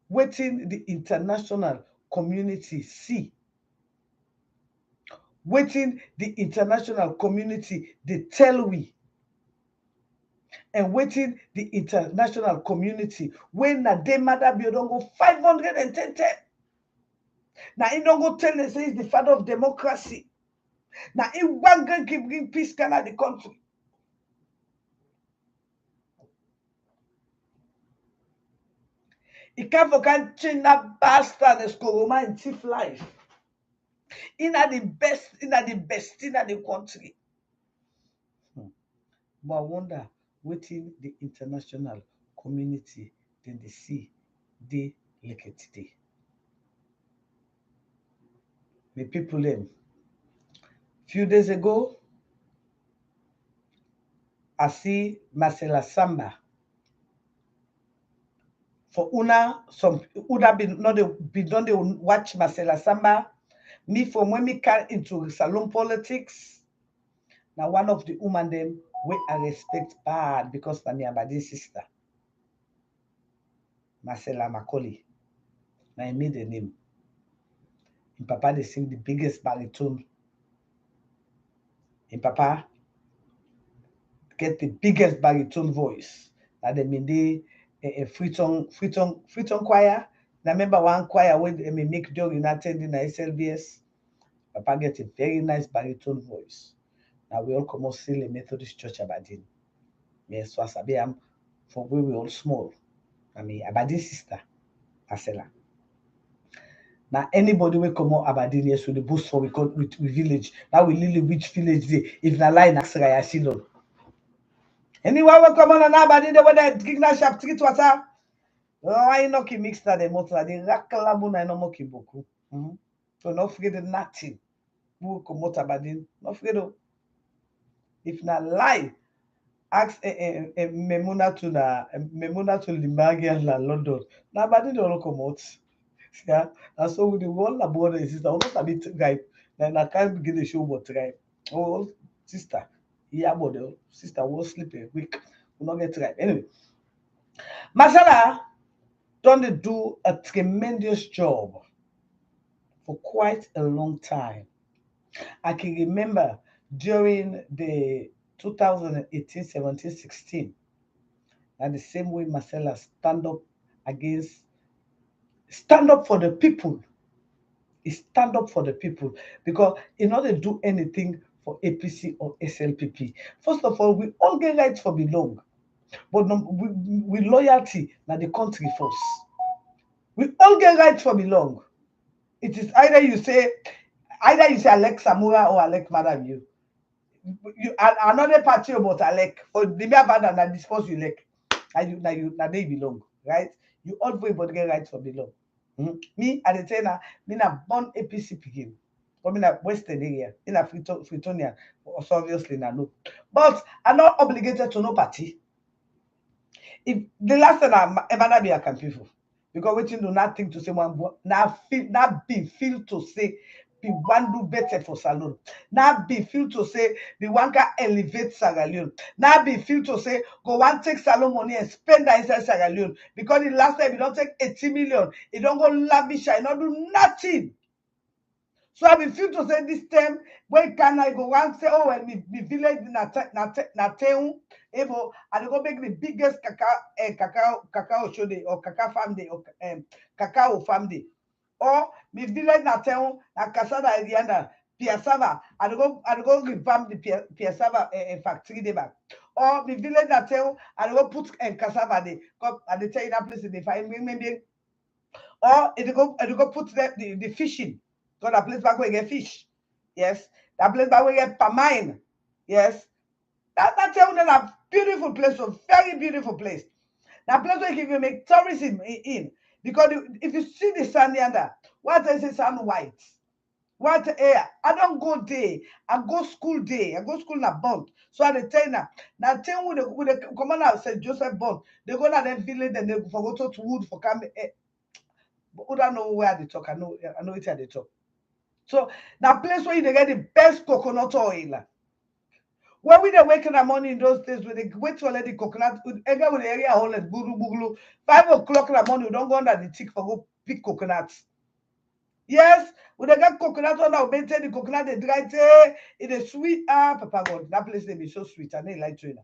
waiting the international community see, waiting the international community they tell we, and waiting the international community when na day Madabiyo don't go 510. Now he don't go tell them say he's the father of democracy. Now he one going to bring peace can the country. He can't forget change that bastard as Koroma in thief life. In the best, in the country. But I wonder, waiting the international community, then they see they like it today. The people them. Few days ago, I see Marcela Samba. For una, some would have been not been done they watch Marcela Samba. Me from when me came into salon politics. Now one of the woman them where I respect bad because na me abadi sister. Marcela Macaulay. Now I made the name. In Papa they sing the biggest baritone. In Papa get the biggest baritone voice. Now they made a Freeton choir. Now remember one choir when they make during attending the SLBS. Papa get a very nice baritone voice. Now we all come out still a Methodist Church Aberdeen. Yes, so I am for where we all small. I mean Aberdeen sister, Marcela. Now anybody will come out Aberdeen yes with the boost for we call with village. Now we really which village they if na line Axraya Silon. Anyone will come on and Aberdeen the weather Gigna Shop treat water. Oh, I know ki mix na the motor the rakalabu na no moki boku. So not forget nothing. Who come out Aberdeen? Not forget if na lie. Ask Memuna to Limbagia and London. Now, but they don't come out. Yeah, and so with the one about the sister, almost a bit guy. Then I can't begin the show but right. Oh, sister, yeah, but the sister was sleeping week. Will not get right. Anyway, Masala don't do a tremendous job for quite a long time. I can remember during the 2018, 17, 16. And the same way Marcella against stand up for the people. He stand up for the people because in order to do anything for APC or SLPP, first of all, we all get rights for belong, but with loyalty now the country first. We all get rights for belong. It is either you say Alex Samura or Alex Madam you. Another party about Alec for the mere bad and dispose you like. Now they belong, right? You all everybody get rights for belong. Me at the trainer, me na born APC picking. Come in a Western area, in a Freetonia, so obviously na no. But I'm not obligated to no party. If the last time I ever be a campaign for, because wetin do nothing to say one now feel not be feel to say be one do better for salon. Now be feel to say the one can elevate Sierra Leone. Now be feel to say go one take salon money and spend that inside Sierra Leone because the last time you don't take 80 million, you don't go lavish, you don't do nothing. So I refuse to say this term when can I go and say, oh, well, me village na teun, evo, and go make the biggest cacao show day or cacao farm day or cacao farm day. Or me village na teun, na casada Irianda, Piassava, and go revamp the Piassava factory day back. Or me village na teun, and go put cassava day, and they tell you that place they find maybe or it go put the fishing. So that place back where you get fish. Yes. That place back where you get pamine. Yes. That's a beautiful place, a very beautiful place. That place where you can make tourism in. Because if you see the sand yonder, what is it sand white? What air? I don't go day. I go school day. I go school na bond. So I tell you now tell with the commander St. Joseph Bond, they go to the village and they forgot to wood for come. But who don't know where they talk. I know it's at the talk. So that place where you get the best coconut oil. When we dey wake in the morning in those days, when they wait to let the coconut, again with the area hole at bulu bulu, 5 o'clock in the morning, we don't go under the tick for go pick coconuts. Yes, when they get coconut on our maintain the coconut, they dry it is sweet. Papa God, that place they be so sweet. I need like trainer.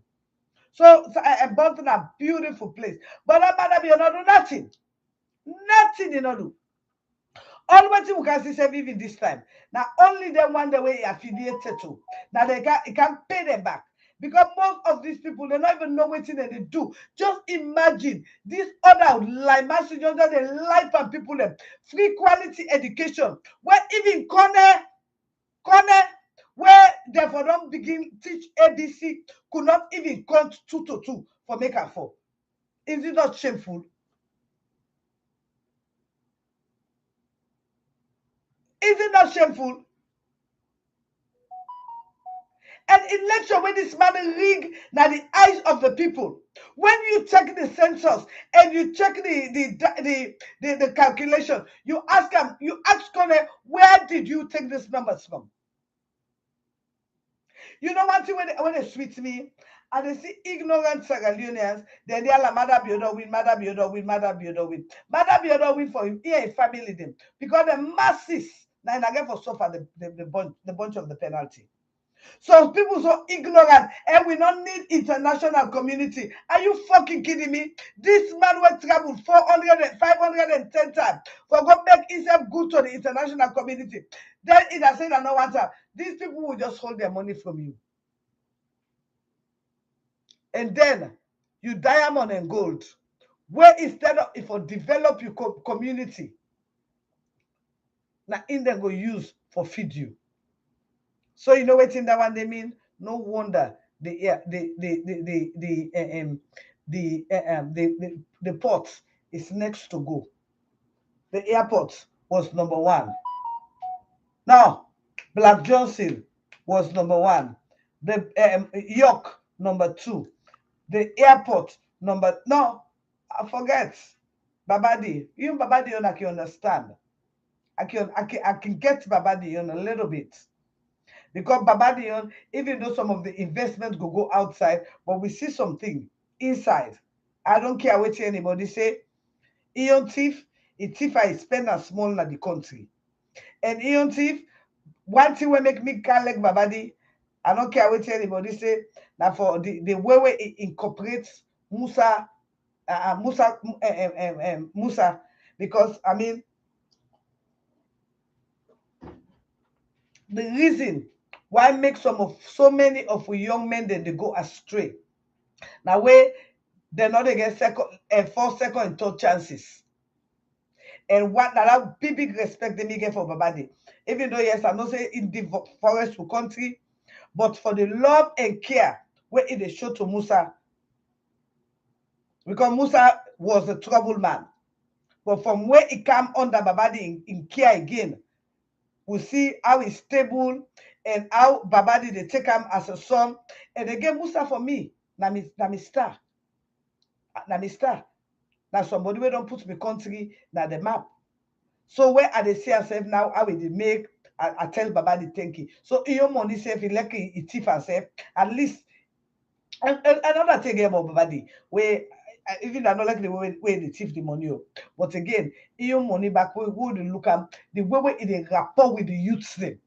So I bought a beautiful place. But that matter be not do nothing. Nothing you not do. All what you can see say even this time. Now only them one the way affiliated to. Now they can pay them back. Because most of these people they don't even know what they do. Just imagine this other like messages that they life and people them free quality education. Where even corner where therefore don't begin teach ABC could not even count 2 to 2 for make and four. Is it not shameful? Is it not shameful? An election when this man rig now the eyes of the people. When you check the census and you check the calculation, you ask them, you ask Connor, where did you take these numbers from? You know one thing when they sweet me, and they see ignorant Sierra Leoneans, then they are like Mother Biodo win, Mother Biodo win, Mother Biodo win. Mother Biodo win for him, here in family them. Because the masses, now again for suffer the bunch of the penalty. Some people so ignorant and we don't need international community. Are you fucking kidding me? This man will travel 400 and 510 times for go make himself good to the international community. Then it has said no one time. These people will just hold their money from you. And then you diamond and gold. Where instead of if you develop your community, now in them go use for feed you. So you know what in that one they mean? No wonder the port is next to go. The airport was number one. Now, Black Johnson was number one. The York number two. The airport number no, I forget. Babadi. Even Babadi I can understand. I can get Babadi a little bit. Because Babadion, even though some of the investments go outside, but we see something inside. I don't care what anybody say. Ion thief, a thief I spend a small in the country. And Ion thief, one thing will make me call like Babadi. I don't care what anybody say. Now for the way we incorporate Musa, because I mean the reason why make so many of we young men then they go astray. Now where they're not against second and fourth, second and third chances. And what that big respect they get for Babadi. Even though yes, I'm not saying in the forest to country, but for the love and care where it is show to Musa. Because Musa was a troubled man. But from where he came under Babadi in care again, we see how he's stable and how Babadi they take him as a son. And again, Musa for me, na mi star. Na mi star. Now somebody we don't put the country na the map. So where are they see herself now? How will they make? I tell Baba the thank you. So your money self, like it thief herself. At least another thing about Baba the where even I don't like the way they thief the money. But again, your money back we would look at the way it rapport with the youths them.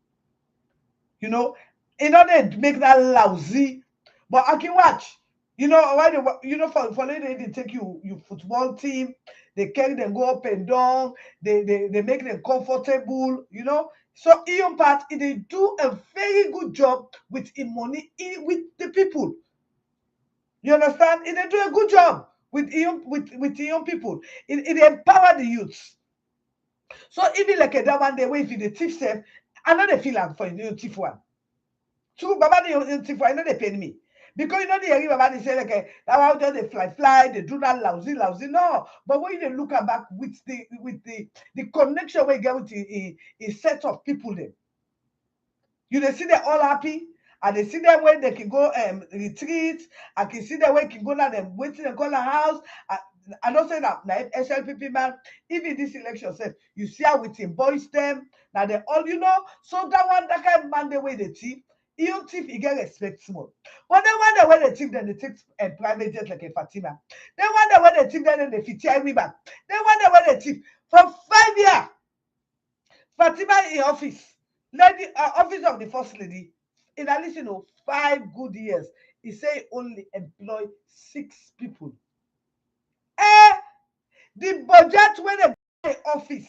You know, in order to make that lousy. But I can watch. You know, why for later they take you football team, they carry them go up and down, they make them comfortable, you know. So Ion part they do a very good job with money with the people. You understand? They do a good job with young people. It empower the youths. So even like a that one day where if you the thief self, I know they feel like for you thief one. So Baba the for I know they pay me. Because you know the area Baba they say like that how just they fly, they do that lousy. No. But when you look at back with the connection we get with a set of people them. You they see them all happy. And they see them when they can go retreat. I can see them when they can go now them waiting and call a house. I don't say that now SLPP man, even this election said you see how with him boys them now they all so that kind of man the way they thief, you thief you get respect small. But then one day when they thief then they take a private jet like a Fatima. Then one day when they thief then they fit we back. Then one day when they thief for 5 years Fatima in office, lady office of the first lady, in at least 5 good years, he say only employ 6 people. Eh, the budget when they office,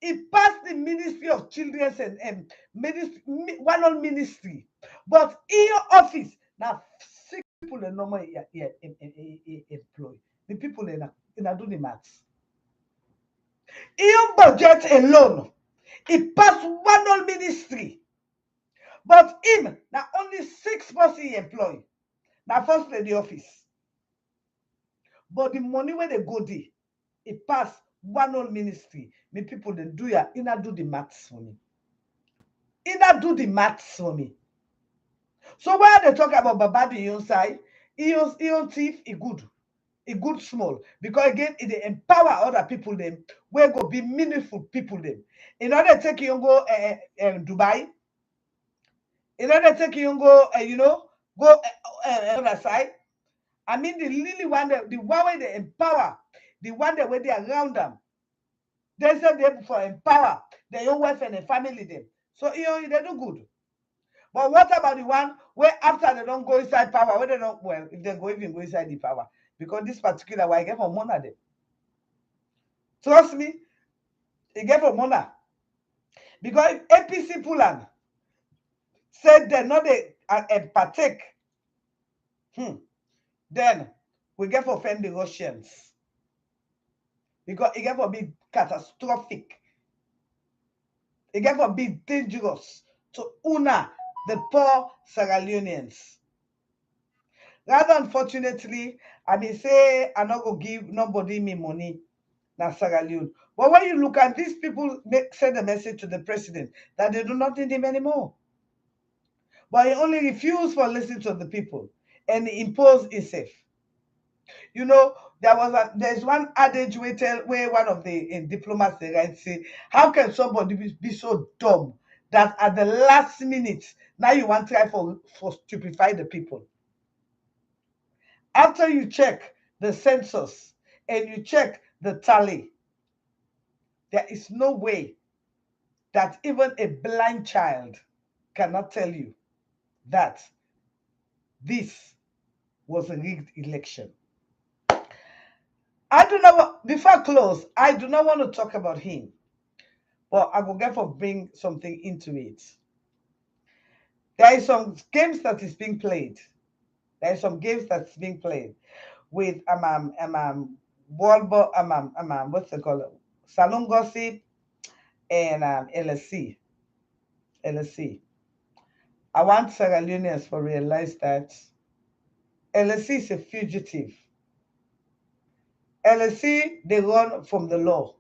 it passed the Ministry of Children and one on ministry, but in your office now 6 people are normally employ. The people in do the maths. In your budget alone, it passed one on ministry. But him, now only 6 person he employ. Now first lady office. But the money where they go there, it pass one old ministry. Me people they do ya, ina do the maths for me. Ina do the maths for me. So where they talk about Baba the side, he thief, he good small. Because again, it they empower other people them, where go be meaningful people them. In order to take you go Dubai, in order to take you go, go other side. I mean, the really one, the one where they empower, the one that where they around them. They say they for empower their own wife and their family them. So they do good. But what about the one where after they don't go inside power, where they don't if they go even go inside the power, because this particular one I get from Mona them. Trust me, it get from Mona. Because if APC Pulan said they not they partake, then we get for offend the Russians. Because it get for be catastrophic. It get for be dangerous to una the poor Sierra Leoneans. Rather unfortunately, I may say I not go give nobody me money na Sierra Leone. But when you look at these people send a message to the president that they do not need him anymore. But he only refused for listening to the people and he imposed himself. There's one adage where one of the diplomats they write say, how can somebody be so dumb that at the last minute now you want to try for stupefy the people? After you check the census and you check the tally, there is no way that even a blind child cannot tell you that this was a rigged election. I do not, before I close, I do not want to talk about him, but I will get for bring something into it. There is some games that is being played. There is some games that's being played with what's it called? Salon gossip and LSC. LSC. I want Sierra Leoneans to realize that LSC is a fugitive. LSC, they run from the law.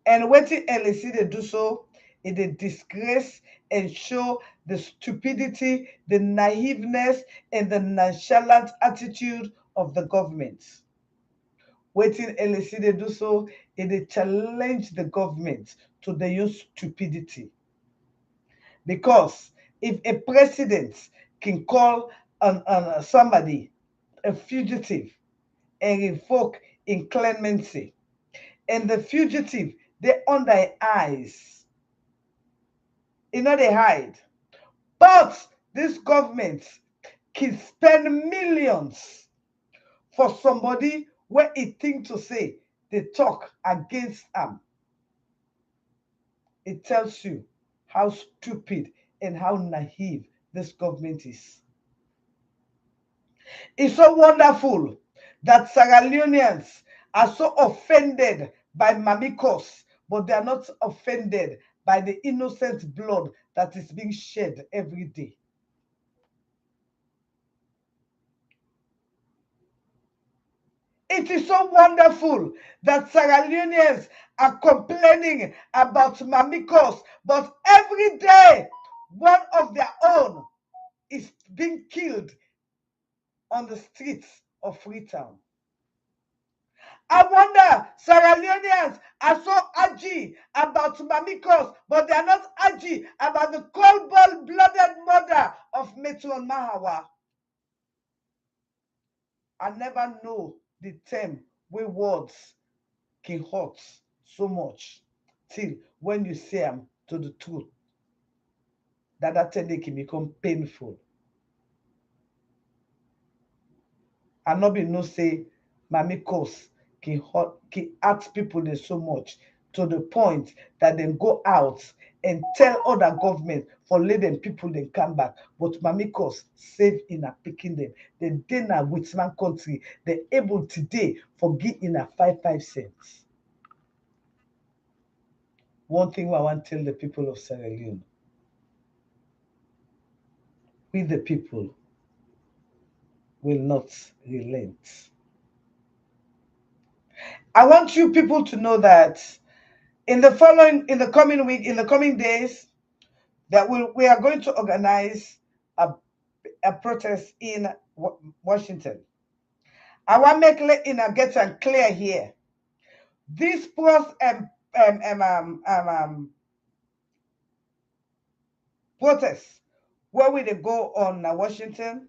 And waiting LSC, they do so, it they disgrace and show the stupidity, the naiveness, and the nonchalant attitude of the government. Waiting LAC they do so, they challenge the government to the use stupidity. Because if a president can call on somebody a fugitive and revoke inclemency, and the fugitive they under eyes, they hide. But this government can spend millions for somebody where it think to say they talk against them. It tells you how stupid and how naive this government is. It's so wonderful that Sierra Leoneans are so offended by Mamikos, but they are not offended by the innocent blood that is being shed every day. It is so wonderful that Sierra Leoneans are complaining about Mamikos, but every day one of their own is being killed on the streets of Freetown. I wonder, Sierra Leoneans are so edgy about Mamikos, but they are not edgy about the cold-blooded murder of Metron Mahawa. I never know the term where words can hurt so much till when you say them to the truth, that thing can become painful. And not be no say Mamikos can hurt people there so much to the point that they go out and tell other government for let them people then come back. But Mamikos save in a picking them. Then they na Whitman country. They able today forget in a 5 cents. One thing I want to tell the people of Sierra Leone, we the people will not relent. I want you people to know that in the coming week, in the coming days, that we are going to organize a protest in Washington. I want to make it in a get and clear here. This protest where we they go on Washington,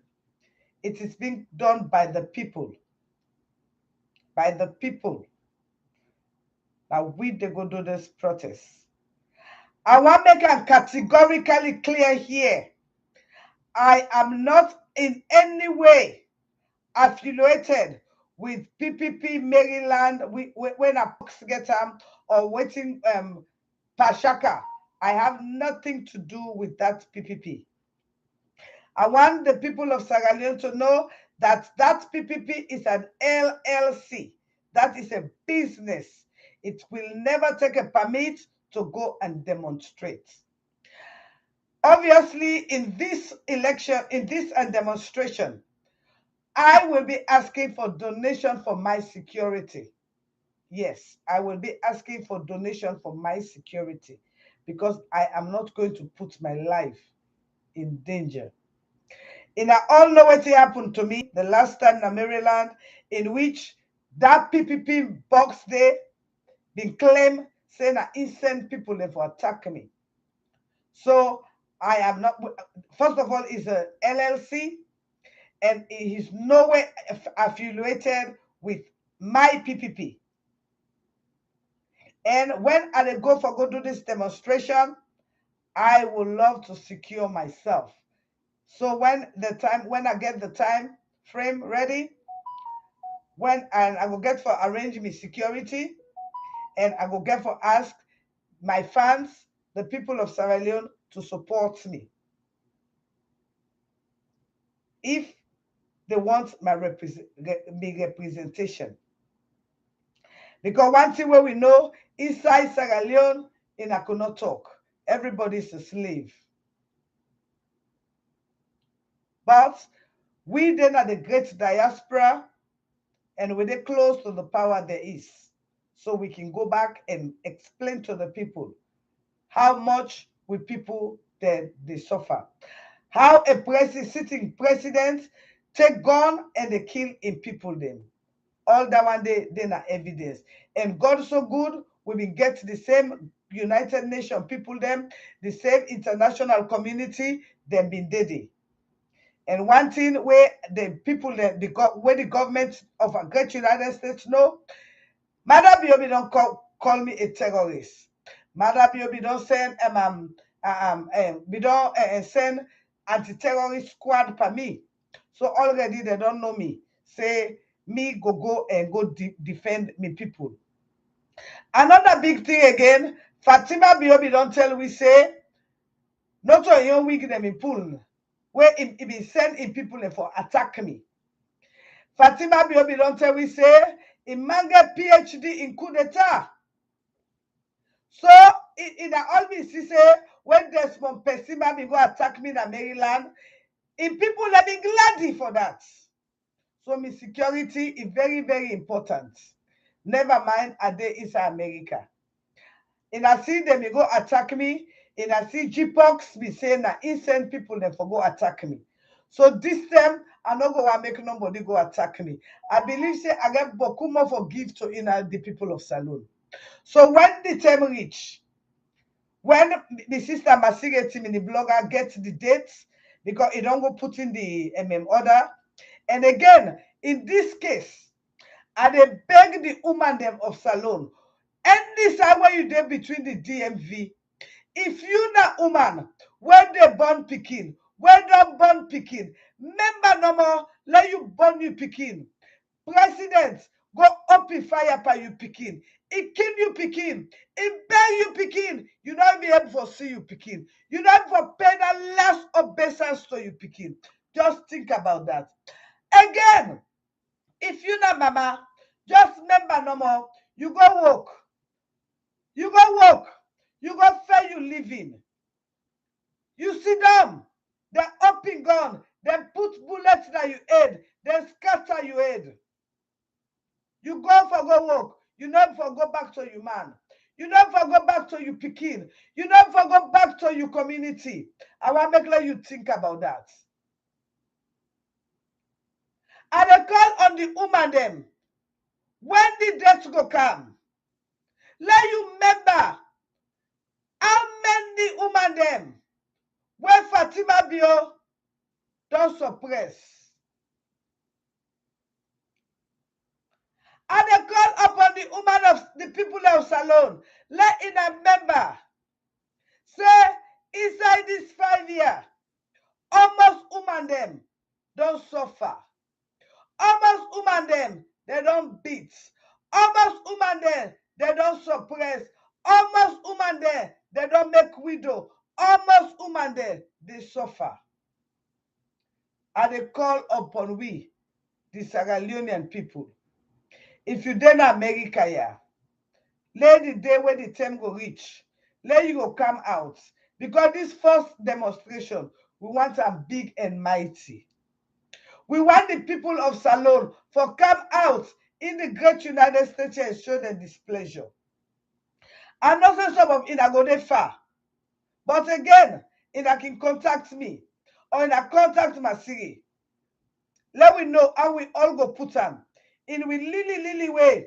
it is being done by the people. By the people. Now we they go do this protest. I want to make it categorically clear here. I am not in any way affiliated with PPP Maryland when I get them or waiting Pashaka. I have nothing to do with that PPP. I want the people of Sierra Leone to know that that PPP is an LLC. That is a business. It will never take a permit to go and demonstrate. Obviously, in this election, in this demonstration, I will be asking for donation for my security. Yes, I will be asking for donation for my security because I am not going to put my life in danger. And I all know what happened to me the last time in Maryland, in which that PPP box there been claimed saying that innocent people there for attack me. So I am not. First of all, it's a LLC, and it is nowhere affiliated with my PPP. And when I go do this demonstration, I would love to secure myself. So when I get the time frame ready, when I will get for arrange me security, and I will get for ask my fans, the people of Sierra Leone, to support me if they want my representation. Because one thing where we know inside Sierra Leone, in I could not talk. Everybody's a slave. But we then are the great diaspora, and we're close to the power there is. So we can go back and explain to the people how much with people that they suffer. How a sitting president take gun and they kill in people them. All that one they na evidence. And God so good, we will get the same United Nations people them, the same international community, them been dead. And one thing where the people that where the government of a great United States know, Madam Biobi don't call me a terrorist. Madam Biobi don't send we don't send anti-terrorist squad for me. So already they don't know me. Say me go and go defend me people. Another big thing again, Fatima Biobi don't tell we say not to young weak them in pool where it be send in people for attack me. Fatima Biobi don't tell we say in manga PhD in coup d'etat. So in always say when Desmond Pesima be go attack me in Maryland, in people let be glad for that. So my security is very, very important. Never mind a day is America. And I see them go attack me. And I see G-Pox be saying that insane people them for go attack me. So this time I not go and make nobody go attack me. I believe say I get beaucoup more for give to the people of Salon. So when the time reach, when the sister Masire team in the blogger gets the dates, because it don't go put in the order. And again, in this case, I dey beg the woman them of Salon. Any time when you dey between the DMV, if you na woman, when they born pikin, when don't born pikin, member no more, let you born you pikin. President, go up in fire by you pikin. It kill you pikin. It bear you pikin. You not be able to see you pikin. You not for pay the last obeisance to you pikin. Just think about that. Again, if you not mama, just remember no more. You go work. You go work. You go fair you living. You sit down. They up in gun. They put bullets that you head. They scatter you head. You go for go work. You never for go back to your man. You never for go back to your pikin. You never for go back to your community. I want to make you think about that. And they call on the woman them. When the death go come, let you remember how many woman them where Fatima Bio don't suppress. And they call upon the woman of the people of Salon. Let in a member say inside this 5 years, almost woman them don't suffer. Almost woman them they don't beat. Almost woman them they don't suppress. Almost woman them they don't make widow. Almost woman them they suffer. And they call upon we, the Sierra Leonean people. If you then America, yeah, let the day where the time go reach, let you go come out. Because this first demonstration, we want them big and mighty. We want the people of Salon for come out in the great United States and show their displeasure. I know some of it go dey far. But again, if I can contact me or in a contact my city, let we know how we all go put them in we lily way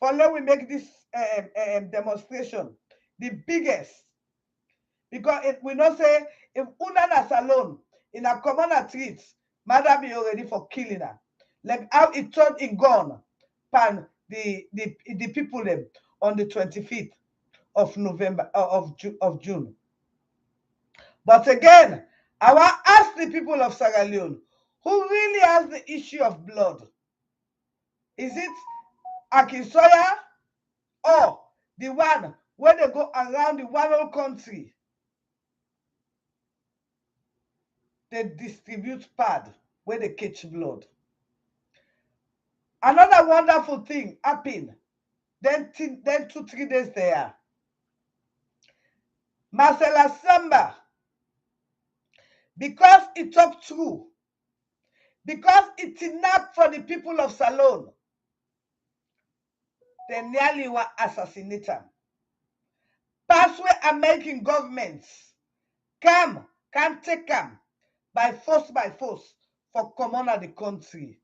for let we make this demonstration the biggest. Because we not say if una na Salon in a common treat, mother be already for killing her. Like how it turned in gun pan the people them on the 25th of November of June. But again, I want to ask the people of Sierra Leone who really has the issue of blood. Is it Akinsoya or the one where they go around the whole country? They distribute pad where they catch blood. Another wonderful thing happened. Then 2-3 days there. Marcela Samba, because he talked true, because it enough for the people of Salon, they nearly were assassinate him. Pass where American governments can take him by force, for common of the country.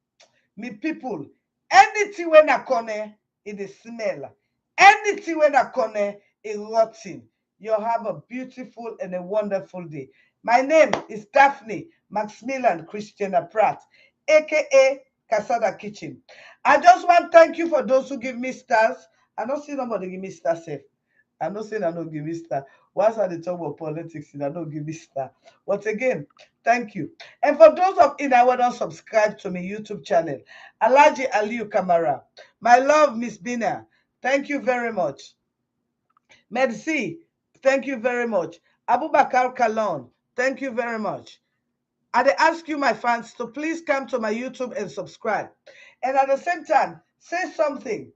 Me people, anything when I corner, it is smell. Anything when I corner, it rotten. You have a beautiful and a wonderful day. My name is Daphne Maximilian Christiana Pratt, aka Casada Kitchen. I just want to thank you for those who give me stars. I don't see nobody give me stars safe. I'm not saying I don't give me star. Once I dey talk about politics, I don't give me star. But again, thank you. And for those of you that don't subscribe to my YouTube channel, Alaji Aliu Kamara, my love, Miss Bina, thank you very much. Merci, thank you very much. Abubakar Kalon, thank you very much. I dey ask you, my fans, to please come to my YouTube and subscribe. And at the same time, say something.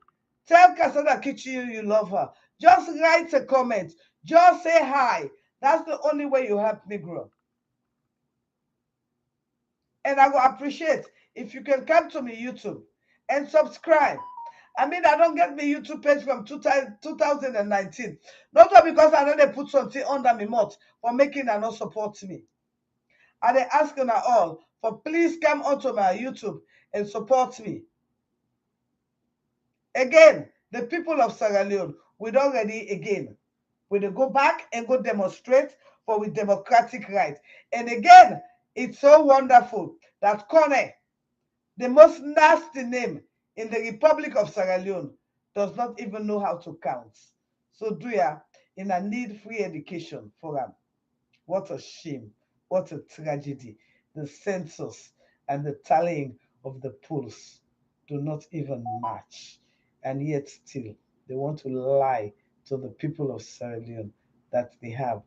Tell Kasada Kichi you love her. Just write a comment. Just say hi. That's the only way you help me grow. And I will appreciate if you can come to my YouTube and subscribe. I mean, I don't get my YouTube page from 2019. Not because I know they put something under my mouth for making and not support me. And they ask you all for please come onto my YouTube and support me. Again, the people of Sierra Leone, we don't ready again. We will go back and go demonstrate for with democratic rights. And again, it's so wonderful that Kone, the most nasty name in the Republic of Sierra Leone, does not even know how to count. So do ya in a need free education for them. What a shame. What a tragedy. The census and the tallying of the polls do not even match. And yet, still, they want to lie to the people of Sierra Leone that they have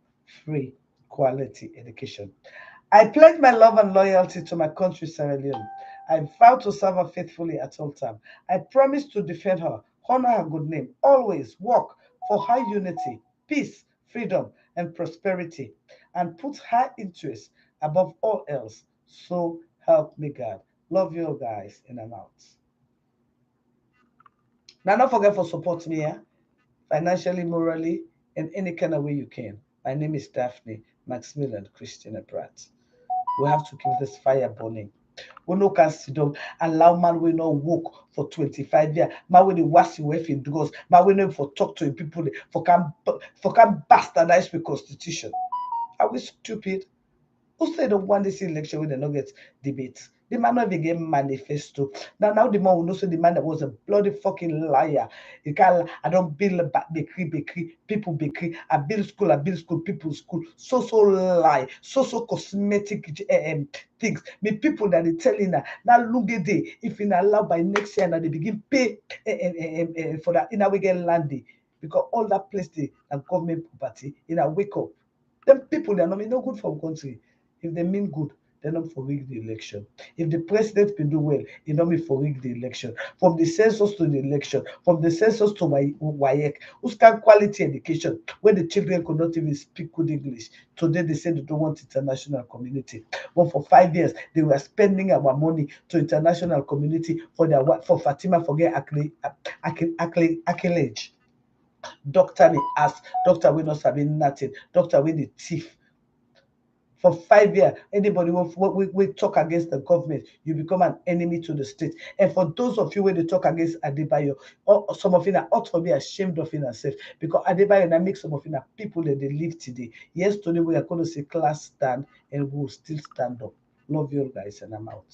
free, quality education. I pledge my love and loyalty to my country, Sierra Leone. I vow to serve her faithfully at all times. I promise to defend her, honor her good name, always work for her unity, peace, freedom, and prosperity, and put her interests above all else. So help me God. Love you guys, and I'm out. Now, don't forget for support me, yeah? Financially, morally, in any kind of way you can. My name is Daphne Maximilian Christina Pratt. We have to keep this fire burning. We no can sit down allow man we no work for 25 years. Man we the wash away in drugs. Man we no for talk to people for can bastardize the constitution. Are we stupid? Who said they want this election when they not get debate? The man not even get manifesto. Now the man will know say the man that was a bloody fucking liar. You can't I don't build a bakery, people bakery, I build school, people school. So lie, so cosmetic things. Me people that they telling now look at day if in allow by next year and they begin pay for that in a we get landy because all that place they government property in a wake up. Them people they are not no good for country. If they mean good, they not for rig the election. If the president can do well, he not mean for rig the election. From the census to the election, from the census to WAEC, who's can quality education, where the children could not even speak good English. Today they say they don't want international community. But for 5 years, they were spending our money to international community for their for Fatima forget accolade. Doctor me ask, doctor we not sabi nothing, doctor we the thief for 5 years, anybody we talk against the government, you become an enemy to the state. And for those of you where they talk against Adebayo, or some of you are ought to be ashamed of yourself because Adebayo now makes some of you people that they live today. Yes, today we are going to say class stand and we will still stand up. Love you guys, and I'm out.